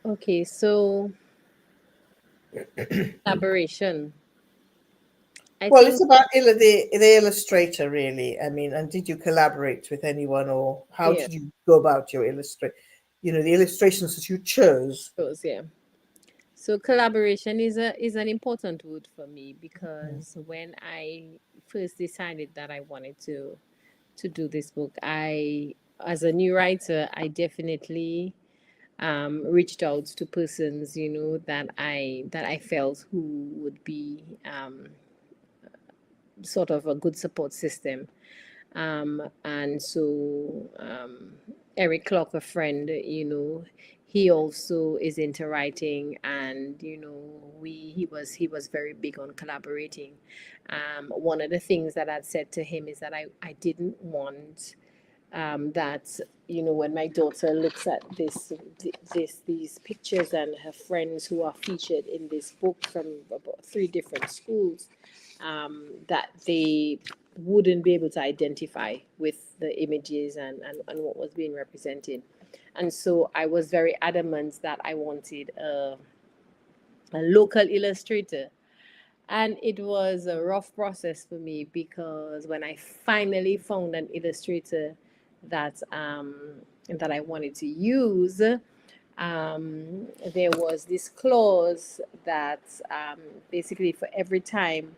Okay, so collaboration. It's about the illustrator, really. I mean, and did you collaborate with anyone, or how did you go about your the illustrations that you chose? Yeah. So collaboration is an important word for me, because when I first decided that I wanted to do this book, as a new writer, I definitely reached out to persons, that I felt who would be sort of a good support system. And so Eric Clark, a friend, he also is into writing, and he was very big on collaborating. One of the things that I'd said to him is that I didn't want that when my daughter looks at these pictures and her friends who are featured in this book from about 3 different schools, that they wouldn't be able to identify with the images and what was being represented. And so I was very adamant that I wanted a local illustrator. And it was a rough process for me, because when I finally found an illustrator that I wanted to use, there was this clause that basically for every time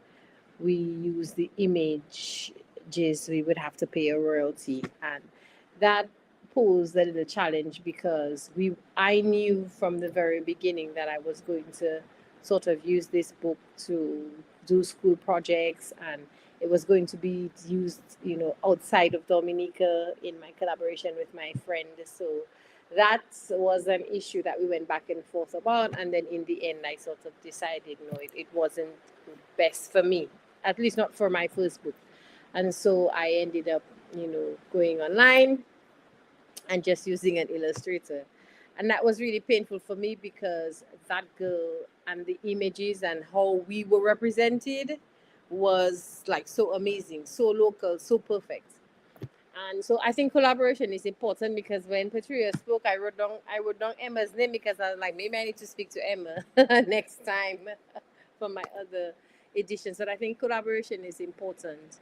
we use the images, we would have to pay a royalty. And that posed a little challenge, because I knew from the very beginning that I was going to sort of use this book to do school projects, and it was going to be used, outside of Dominica in my collaboration with my friend. So that was an issue that we went back and forth about, and then in the end I sort of decided no, it wasn't best for me, at least not for my first book. And so I ended up, going online and just using an illustrator. And that was really painful for me, because that girl and the images and how we were represented was like so amazing, so local, so perfect. And so I think collaboration is important, because when Petrea spoke, I wrote down Emma's name, because I was like, maybe I need to speak to Emma next time for my other editions. But I think collaboration is important,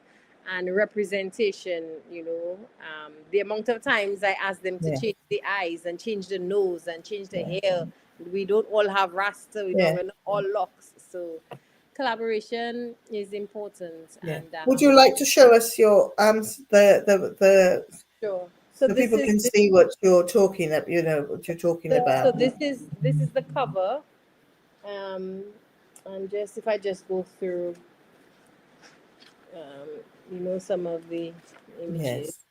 and representation. The amount of times I ask them to change the eyes and change the nose and change the hair. We don't all have rasta. We're not all locks. So collaboration is important. Yeah. And would you like to show us your sure. So people can see what you're talking about, what you're talking about. So this is the cover. And just if I just go through some of the images.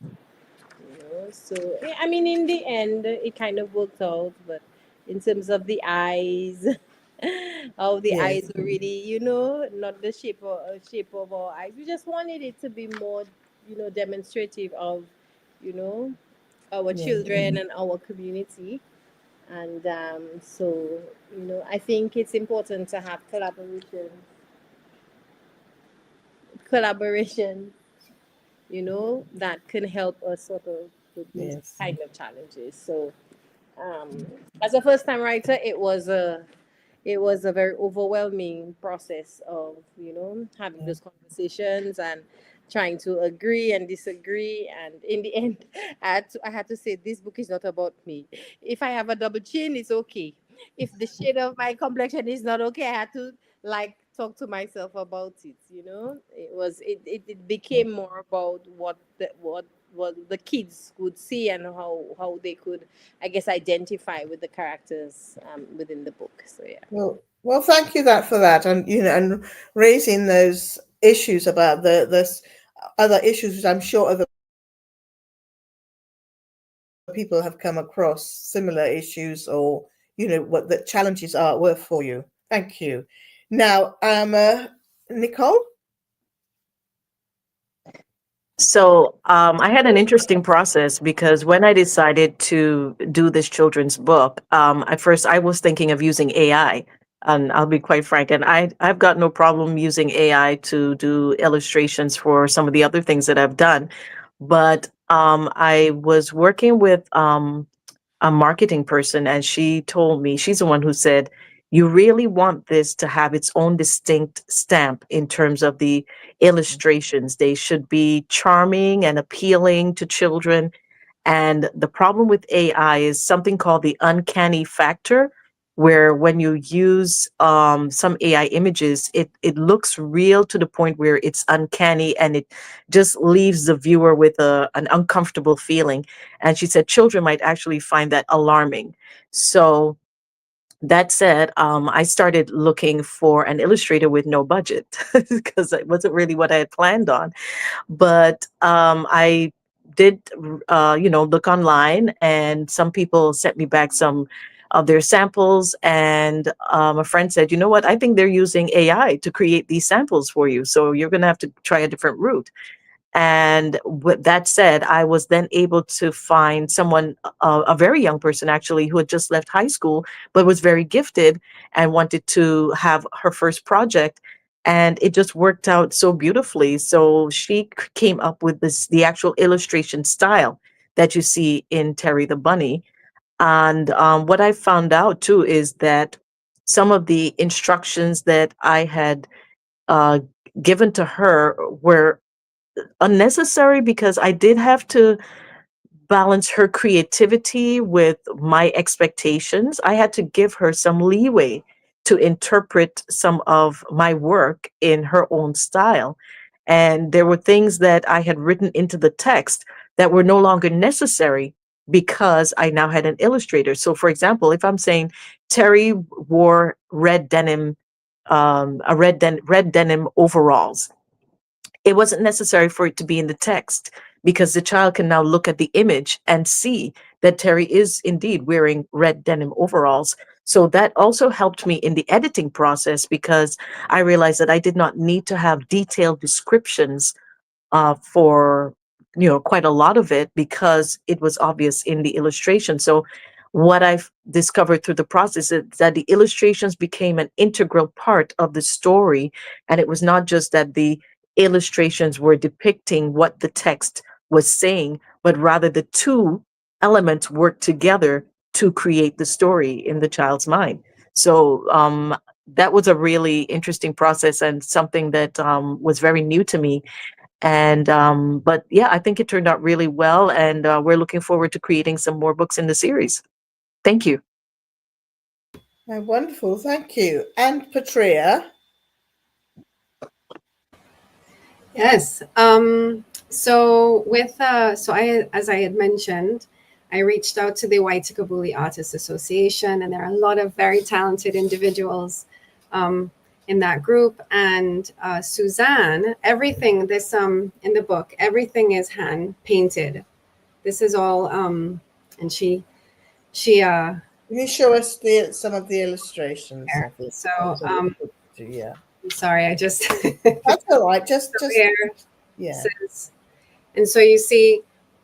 So I mean, in the end it kind of worked out, but in terms of the eyes, how the eyes were really, not the shape of our eyes. We just wanted it to be more, demonstrative of, our children and our community. And so, I think it's important to have collaboration, that can help us sort of with these kind of challenges. So as a first-time writer, it was a very overwhelming process of, having those conversations and trying to agree and disagree. And in the end, I had to say, this book is not about me. If I have a double chin, it's okay. If the shade of my complexion is not okay, I had to like talk to myself about it. It became more about what the kids could see and how they could, I guess, identify with the characters within the book. So yeah. Well, thank you for that, and and raising those issues about the other issues, which I'm sure other people have come across similar issues, or what the challenges were for you. Thank you. Now, Nicole. So I had an interesting process because when I decided to do this children's book, at first I was thinking of using AI. And I'll be quite frank, and I've got no problem using AI to do illustrations for some of the other things that I've done. But I was working with a marketing person, and she told me, she's the one who said, you really want this to have its own distinct stamp in terms of the illustrations. They should be charming and appealing to children. And the problem with AI is something called the uncanny factor, where when you use some AI images, it looks real to the point where it's uncanny, and it just leaves the viewer with an uncomfortable feeling. And she said children might actually find that alarming. So that said, I started looking for an illustrator with no budget because it wasn't really what I had planned on. But I did, look online, and some people sent me back some of their samples. And a friend said, you know what, I think they're using AI to create these samples for you. So you're going to have to try a different route. And with that said, I was then able to find someone, a very young person actually, who had just left high school, but was very gifted and wanted to have her first project. And it just worked out so beautifully. So she came up with the actual illustration style that you see in Terry the Bunny. And what I found out too is that some of the instructions that I had uh, given to her were unnecessary, because I did have to balance her creativity with my expectations. I had to give her some leeway to interpret some of my work in her own style. And there were things that I had written into the text that were no longer necessary because I now had an illustrator. So, for example, if I'm saying Terry wore red denim, red denim overalls, it wasn't necessary for it to be in the text, because the child can now look at the image and see that Terry is indeed wearing red denim overalls. So that also helped me in the editing process, because I realized that I did not need to have detailed descriptions for quite a lot of it, because it was obvious in the illustration. So what I've discovered through the process is that the illustrations became an integral part of the story, and it was not just that the illustrations were depicting what the text was saying, but rather the two elements worked together to create the story in the child's mind. So that was a really interesting process, and something that was very new to me. And but yeah, I think it turned out really well, and we're looking forward to creating some more books in the series. Thank you. Wonderful, thank you. And Petrea. Yes. As I had mentioned, I reached out to the Write-Tukubuli Artists Association, and there are a lot of very talented individuals in that group. And Suzanne, everything in the book, everything is hand painted. This is all, and she. Can you show us some of the illustrations? So, yeah. I'm sorry, I just. That's all right. Just here. Yeah. And so you see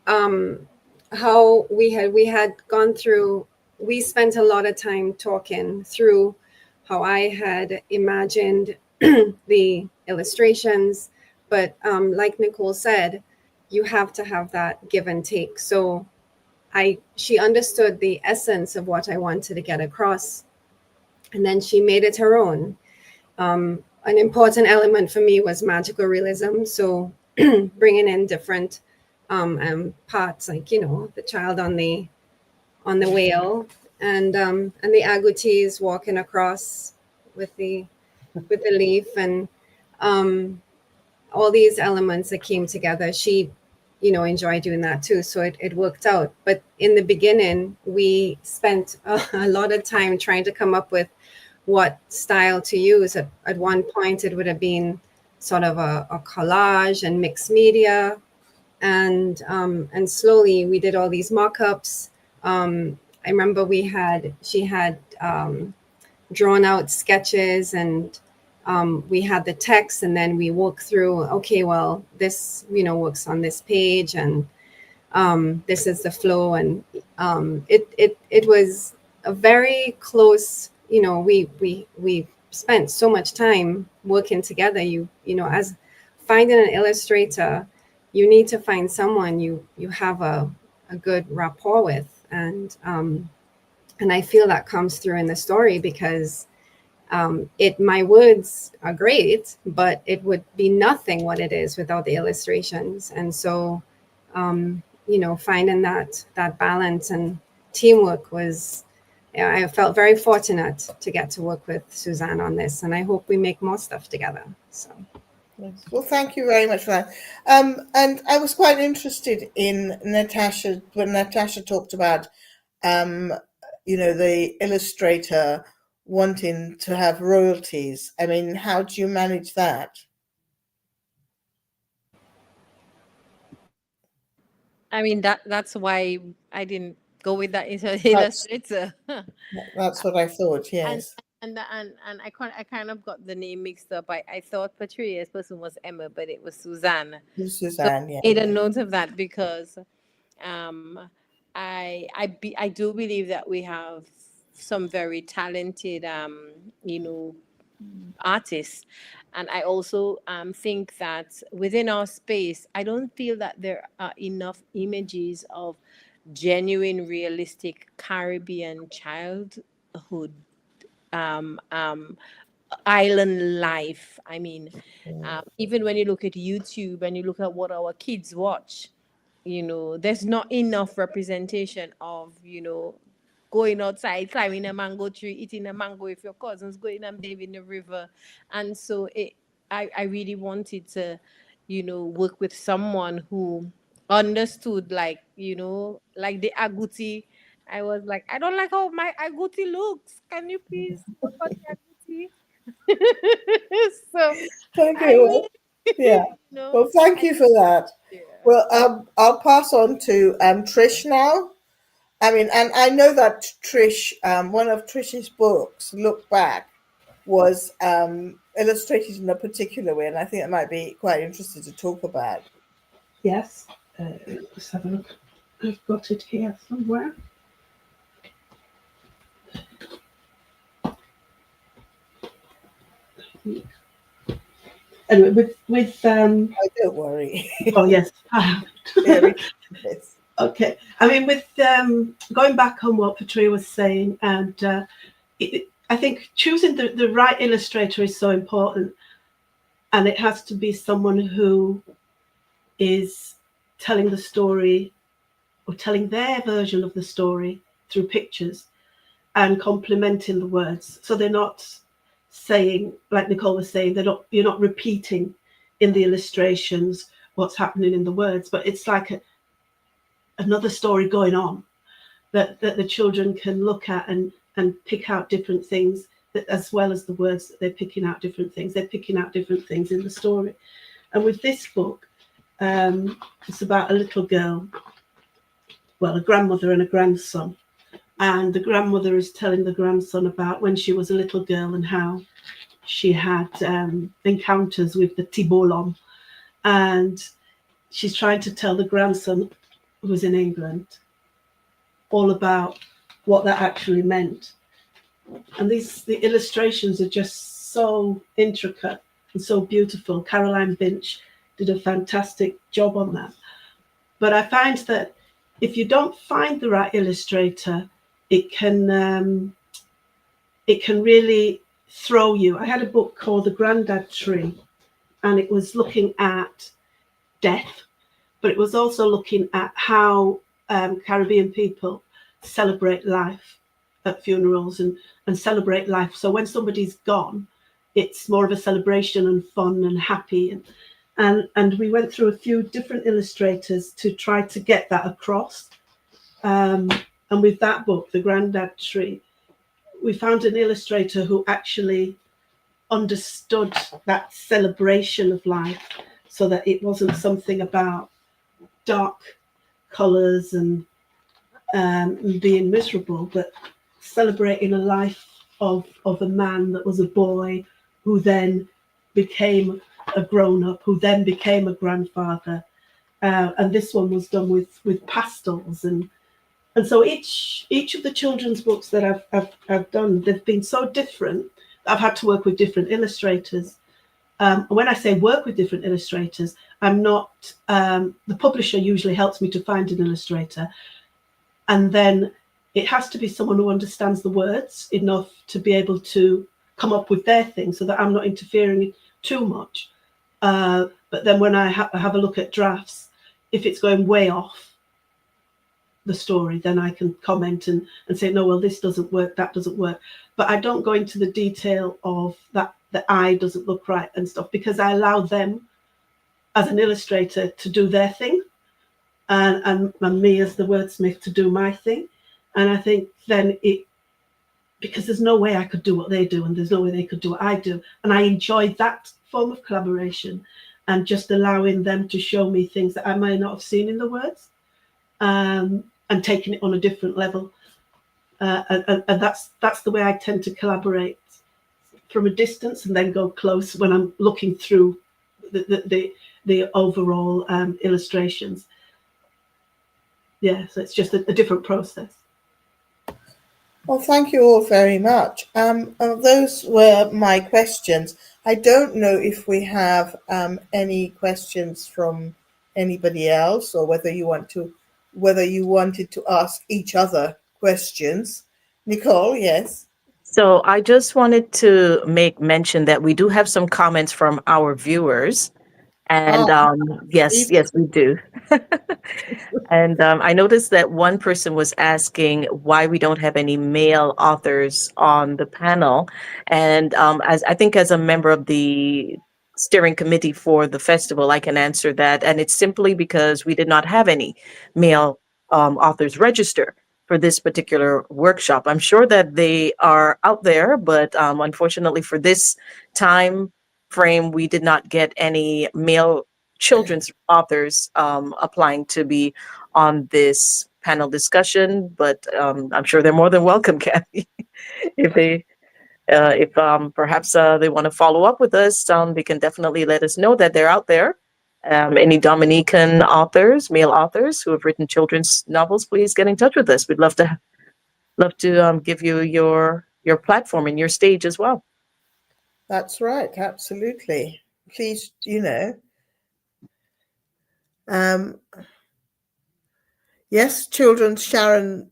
how we had gone through. We spent a lot of time talking through how I had imagined the illustrations, but like Nicole said, you have to have that give and take. So she understood the essence of what I wanted to get across, and then she made it her own. An important element for me was magical realism. So bringing in different parts, like, you know, the child on the whale, and the agoutis walking across with the leaf, and all these elements that came together. She, you know, enjoyed doing that too, so it worked out. But in the beginning, we spent a lot of time trying to come up with what style to use. At one point, it would have been sort of a collage and mixed media, and slowly we did all these mock-ups. I remember she had drawn out sketches, and we had the text, and then we worked through, okay, well, this, you know, works on this page, and this is the flow, and it was a very close, you know, we spent so much time working together. You know, as finding an illustrator, you need to find someone you have a good rapport with, and I feel that comes through in the story, because my words are great, but it would be nothing what it is without the illustrations. And so, you know, finding that balance and teamwork was, I felt very fortunate to get to work with Suzanne on this, and I hope we make more stuff together. So. Well, thank you very much for that. And I was quite interested in Natasha, when Natasha talked about, you know, the illustrator wanting to have royalties. I mean, how do you manage that? I mean, that's why I didn't go with that illustrator. That's what I thought. Yes. And I kind of got the name mixed up. I thought Petrea's person was Emma, but it was Suzanne. Suzanne, so yeah. I made a note of that, because I do believe that we have some very talented you know, artists, and I also think that within our space, I don't feel that there are enough images of genuine, realistic Caribbean childhood, island life. I mean, even when you look at YouTube and you look at what our kids watch, you know, there's not enough representation of, you know, going outside, climbing a mango tree, eating a mango with your cousins, going and bathing in the river. And so I really wanted to, you know, work with someone who understood, like, you know, like the agouti. I was like, I don't like how my agouti looks. Can you please work on the agouti? So thank you. Yeah. You know, well, thank you for that. Yeah. Well, I'll pass on to Trish now. I mean, and I know that Trish, one of Trish's books, Look Back, was illustrated in a particular way, and I think it might be quite interesting to talk about. Yes, let's have a look. I've got it here somewhere. Anyway, with Oh, don't worry. oh yes, okay. I mean, with going back on what Petrea was saying, and I think choosing the right illustrator is so important, and it has to be someone who is telling the story or telling their version of the story through pictures and complementing the words. So they're not saying, like Nicole was saying, you're not repeating in the illustrations what's happening in the words, but it's like another story going on that the children can look at and pick out different things, that, as well as the words that they're picking out different things. They're picking out different things in the story. And with this book, it's about a little girl, well, a grandmother and a grandson. And the grandmother is telling the grandson about when she was a little girl and how she had encounters with the Tibolon. And she's trying to tell the grandson, who was in England, all about what that actually meant. And the illustrations are just so intricate and so beautiful. Caroline Binch did a fantastic job on that. But I find that if you don't find the right illustrator, it can really throw you. I had a book called The Grandad Tree, and it was looking at death, but it was also looking at how Caribbean people celebrate life at funerals and celebrate life. So when somebody's gone, it's more of a celebration and fun and happy. And we went through a few different illustrators to try to get that across. And with that book, The Grandad Tree, we found an illustrator who actually understood that celebration of life, so that it wasn't something about dark colors and being miserable, but celebrating a life of a man that was a boy who then became a grown-up, who then became a grandfather. And this one was done with pastels, and so each of the children's books that I've done, they've been so different. I've had to work with different illustrators. When I say work with different illustrators, I'm not, the publisher usually helps me to find an illustrator. And then it has to be someone who understands the words enough to be able to come up with their thing, so that I'm not interfering too much. But then when I have a look at drafts, if it's going way off the story, then I can comment and say, no, well, this doesn't work, that doesn't work. But I don't go into the detail of that the eye doesn't look right and stuff, because I allow them as an illustrator to do their thing, and me as the wordsmith to do my thing. And I think then because there's no way I could do what they do, and there's no way they could do what I do. And I enjoy that form of collaboration, and just allowing them to show me things that I may not have seen in the words, and taking it on a different level. And that's the way I tend to collaborate, from a distance and then go close when I'm looking through the overall illustrations. Yeah, so it's just a different process. Well, thank you all very much. Those were my questions. I don't know if we have any questions from anybody else, or whether you wanted to ask each other questions. Nicole, yes. So I just wanted to make mention that we do have some comments from our viewers. And yes, we do. And I noticed that one person was asking why we don't have any male authors on the panel. And as a member of the steering committee for the festival, I can answer that. And it's simply because we did not have any male authors register for this particular workshop. I'm sure that they are out there, but unfortunately for this time frame, we did not get any male children's authors applying to be on this panel discussion. But I'm sure they're more than welcome, Kathy, if perhaps they want to follow up with us. They can definitely let us know that they're out there. Any Dominican authors, male authors who have written children's novels, please get in touch with us. We'd love to give you your platform and your stage as well. That's right, absolutely. Please, yes, Sharon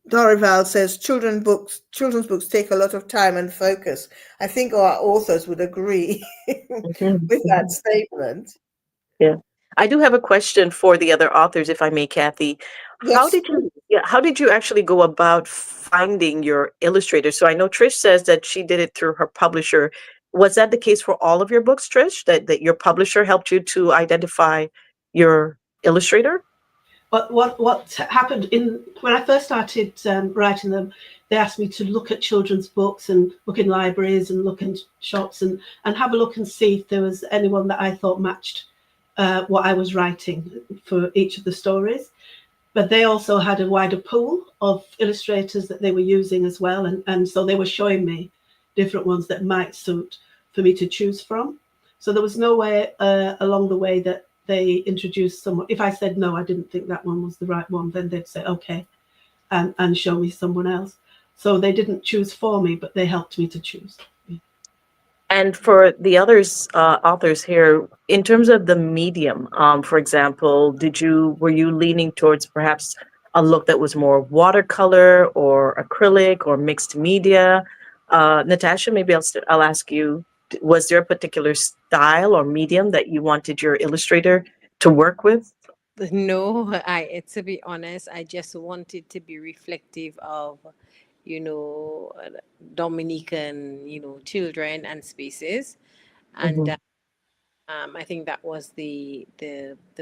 Dorival says children's books take a lot of time and focus. I think our authors would agree with that statement. Yeah. I do have a question for the other authors, if I may, Kathy. Yes. How did you actually go about finding your illustrator? So I know Trish says that she did it through her publisher. Was that the case for all of your books, Trish, that your publisher helped you to identify your illustrator? But what happened when I first started writing them, they asked me to look at children's books and look in libraries and look in shops and have a look and see if there was anyone that I thought matched what I was writing for each of the stories. But they also had a wider pool of illustrators that they were using as well. And so they were showing me different ones that might suit for me to choose from. So there was no way along the way that they introduced someone. If I said, no, I didn't think that one was the right one, then they'd say, okay, and show me someone else. So they didn't choose for me, but they helped me to choose. And for the authors here, in terms of the medium, for example, were you leaning towards perhaps a look that was more watercolor or acrylic or mixed media? Natasha, maybe I'll ask you, was there a particular style or medium that you wanted your illustrator to work with? No, to be honest, I just wanted to be reflective of, you know, Dominican, children and spaces, and Mhm. I think that was the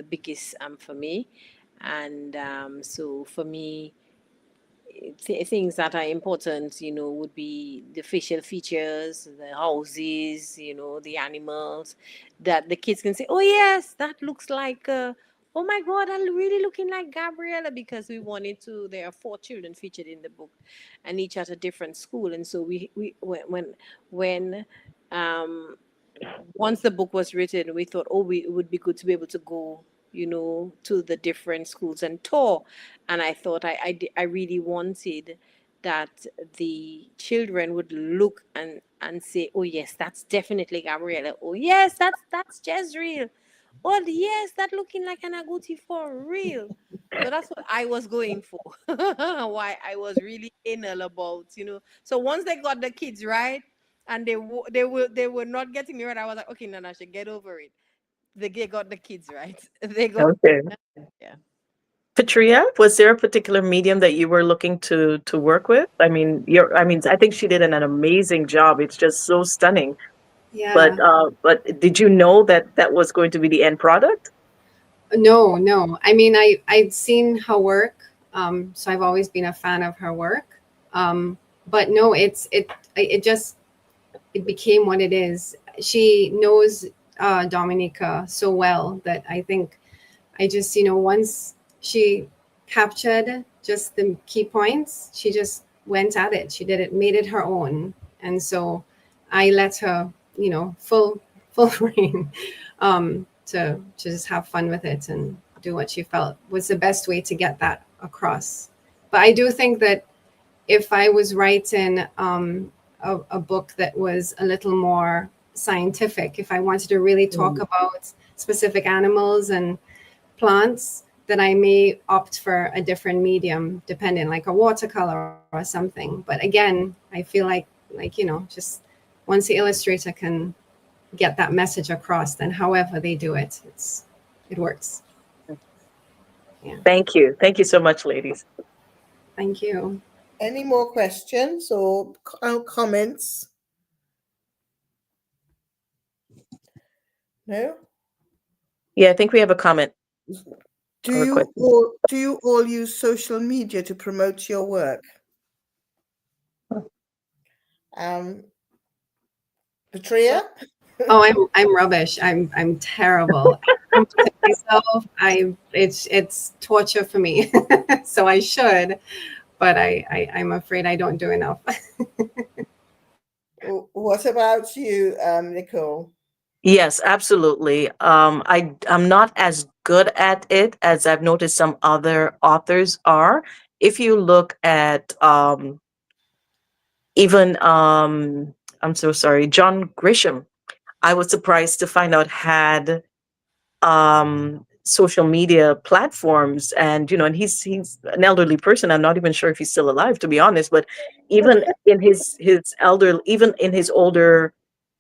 biggest for me, and so for me, things that are important, would be the facial features, the houses, the animals, that the kids can say, "Oh yes, that looks like." Oh my God, I'm really looking like Gabriella, because we wanted to. There are 4 children featured in the book, and each at a different school. And so we when um, once the book was written, we thought, oh, it would be good to be able to go, to the different schools and tour. And I thought I really wanted that the children would look and say, oh yes, that's definitely Gabriella. Oh yes, that's Jezreel. Oh yes, that looking like an agouti for real. So that's what I was going for. Why I was really anal about, So once they got the kids right, and they were not getting me right, I was like, okay, Natasha, get over it. They got the kids right. They got, Okay. yeah. Petrea, was there a particular medium that you were looking to work with? I mean, I think she did an amazing job. It's just so stunning. Yeah. But did you know that that was going to be the end product? No, no. I mean, I'd seen her work, so I've always been a fan of her work. But no, it became what it is. She knows Dominica so well that I think I just, once she captured just the key points, she just went at it. She did it, made it her own, and so I let her, full reign. To just have fun with it and do what she felt was the best way to get that across. But I do think that if I was writing a book that was a little more scientific, if I wanted to really talk about specific animals and plants, then I may opt for a different medium, depending, like a watercolor or something. But again, I feel like just once the illustrator can get that message across, then however they do it, it works. Yeah. Thank you. Thank you so much, ladies. Thank you. Any more questions or comments? No? Yeah, I think we have a comment. Do you all use social media to promote your work? Petrea? Oh, I'm rubbish. I'm terrible. Myself, it's torture for me. So I should, but I'm afraid I don't do enough. What about you, Nicole? Yes, absolutely. I'm not as good at it as I've noticed some other authors are. If you look at even I'm so sorry, John Grisham, I was surprised to find out had social media platforms, and and he's an elderly person. I'm not even sure if he's still alive, to be honest, but even in even in his older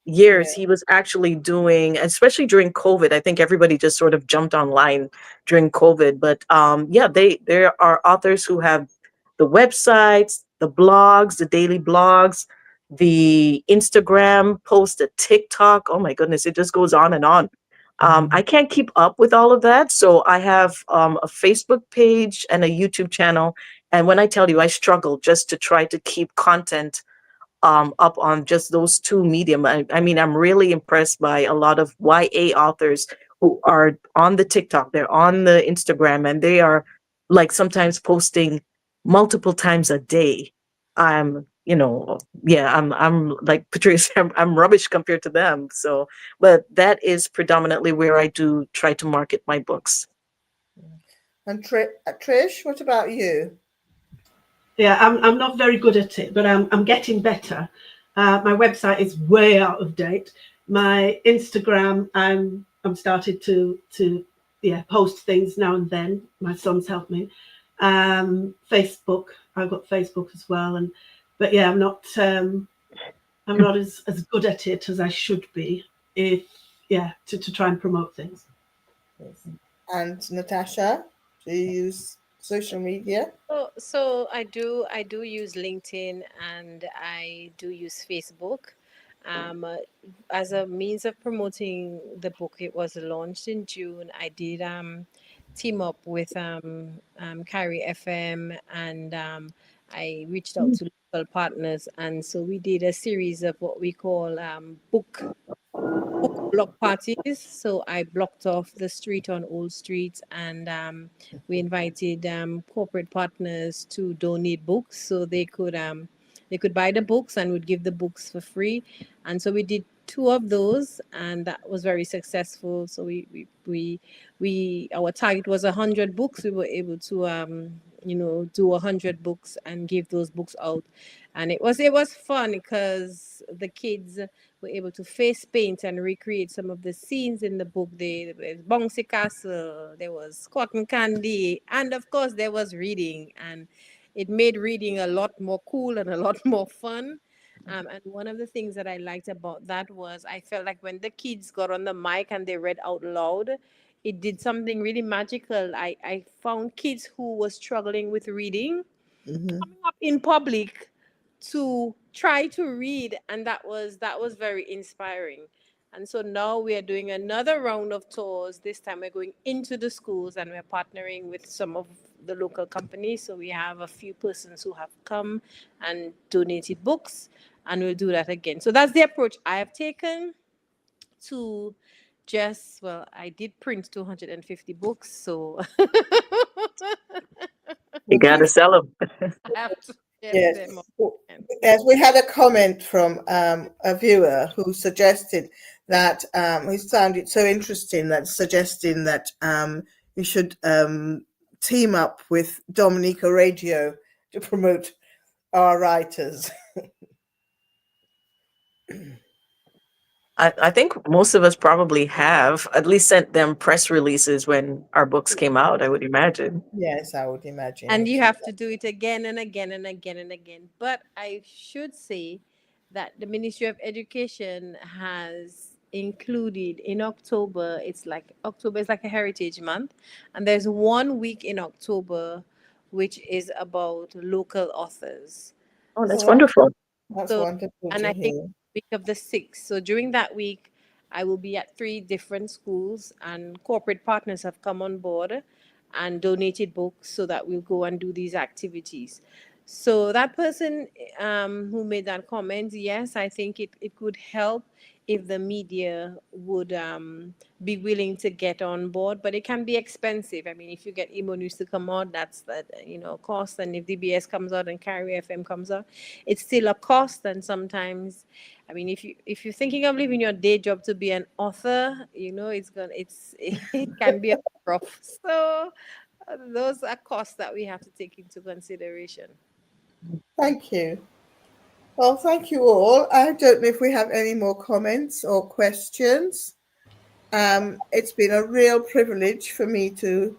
years, he was actually doing, especially during COVID. I think everybody just sort of jumped online during COVID, but yeah, there are authors who have the websites, the blogs, the daily blogs, the Instagram post, the TikTok. Oh my goodness, it just goes on and on. I can't keep up with all of that. So I have a Facebook page and a YouTube channel. And when I tell you, I struggle just to try to keep content up on just those two medium. I mean, I'm really impressed by a lot of YA authors who are on the TikTok, they're on the Instagram, and they are like sometimes posting multiple times a day. I'm like Patrice, I'm rubbish compared to them. So, but that is predominantly where I do try to market my books. And Trish, what about you? Yeah, I'm not very good at it, but I'm getting better. My website is way out of date. My Instagram, I'm started to post things now and then. My son's helped me. Facebook, I've got Facebook as well, but yeah, I'm not as good at it as I should be. To try and promote things. Yes. And Natasha, do you use social media? So I do use LinkedIn and I do use Facebook. As a means of promoting the book, it was launched in June. I did team up with Carry FM, and I reached out to local partners, and so we did a series of what we call book block parties. So I blocked off the street on Old Street, and we invited corporate partners to donate books, so they could buy the books and would give the books for free. And so we did two of those, and that was very successful. So we our target was 100 books. We were able to do 100 books and give those books out, and it was fun because the kids were able to face paint and recreate some of the scenes in the book. There was bouncy castle, there was cotton candy, and of course there was reading, and it made reading a lot more cool and a lot more fun. And one of the things that I liked about that was I felt like when the kids got on the mic and they read out loud, it did something really magical. I found kids who were struggling with reading coming up in public to try to read, and that was very inspiring. And so now we are doing another round of tours. This time we're going into the schools and we're partnering with some of the local companies. So we have a few persons who have come and donated books, and we'll do that again. So that's the approach I have taken to I did print 250 books, so You gotta sell them. I have to get Yes. them up. Yes, we had a comment from a viewer who suggested that who found it so interesting that suggesting that we should team up with Dominica Radio to promote our writers. I think most of us probably have at least sent them press releases when our books came out, I would imagine. Yes, I would imagine. And you have to do it again and again and again and again. But I should say that the Ministry of Education has included in October, October is like a heritage month. And there's 1 week in October, which is about local authors. Oh, that's wonderful. That's So, wonderful and to I think hear. week of the 6th. So during that week, I will be at 3 different schools, and corporate partners have come on board and donated books so that we'll go and do these activities. So that person who made that comment, yes, I think it could help if the media would be willing to get on board, but it can be expensive. I mean, if you get Imo News to come out, that's that cost, and if DBS comes out and Carry FM comes out, it's still a cost. And sometimes, I mean, if you're thinking of leaving your day job to be an author, it can be a rough. So those are costs that we have to take into consideration. Thank you. Well, thank you all. I don't know if we have any more comments or questions. It's been a real privilege for me to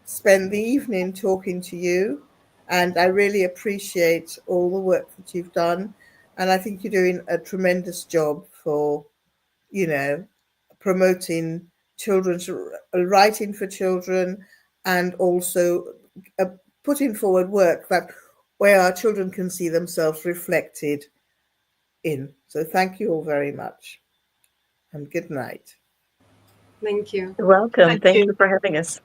spend the evening talking to you, and I really appreciate all the work that you've done. And I think you're doing a tremendous job for, promoting children's writing for children, and also putting forward work where our children can see themselves reflected in. So thank you all very much, and good night. Thank you. You're welcome. Thank Thank you. you for having us.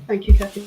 Thank you, Kathy.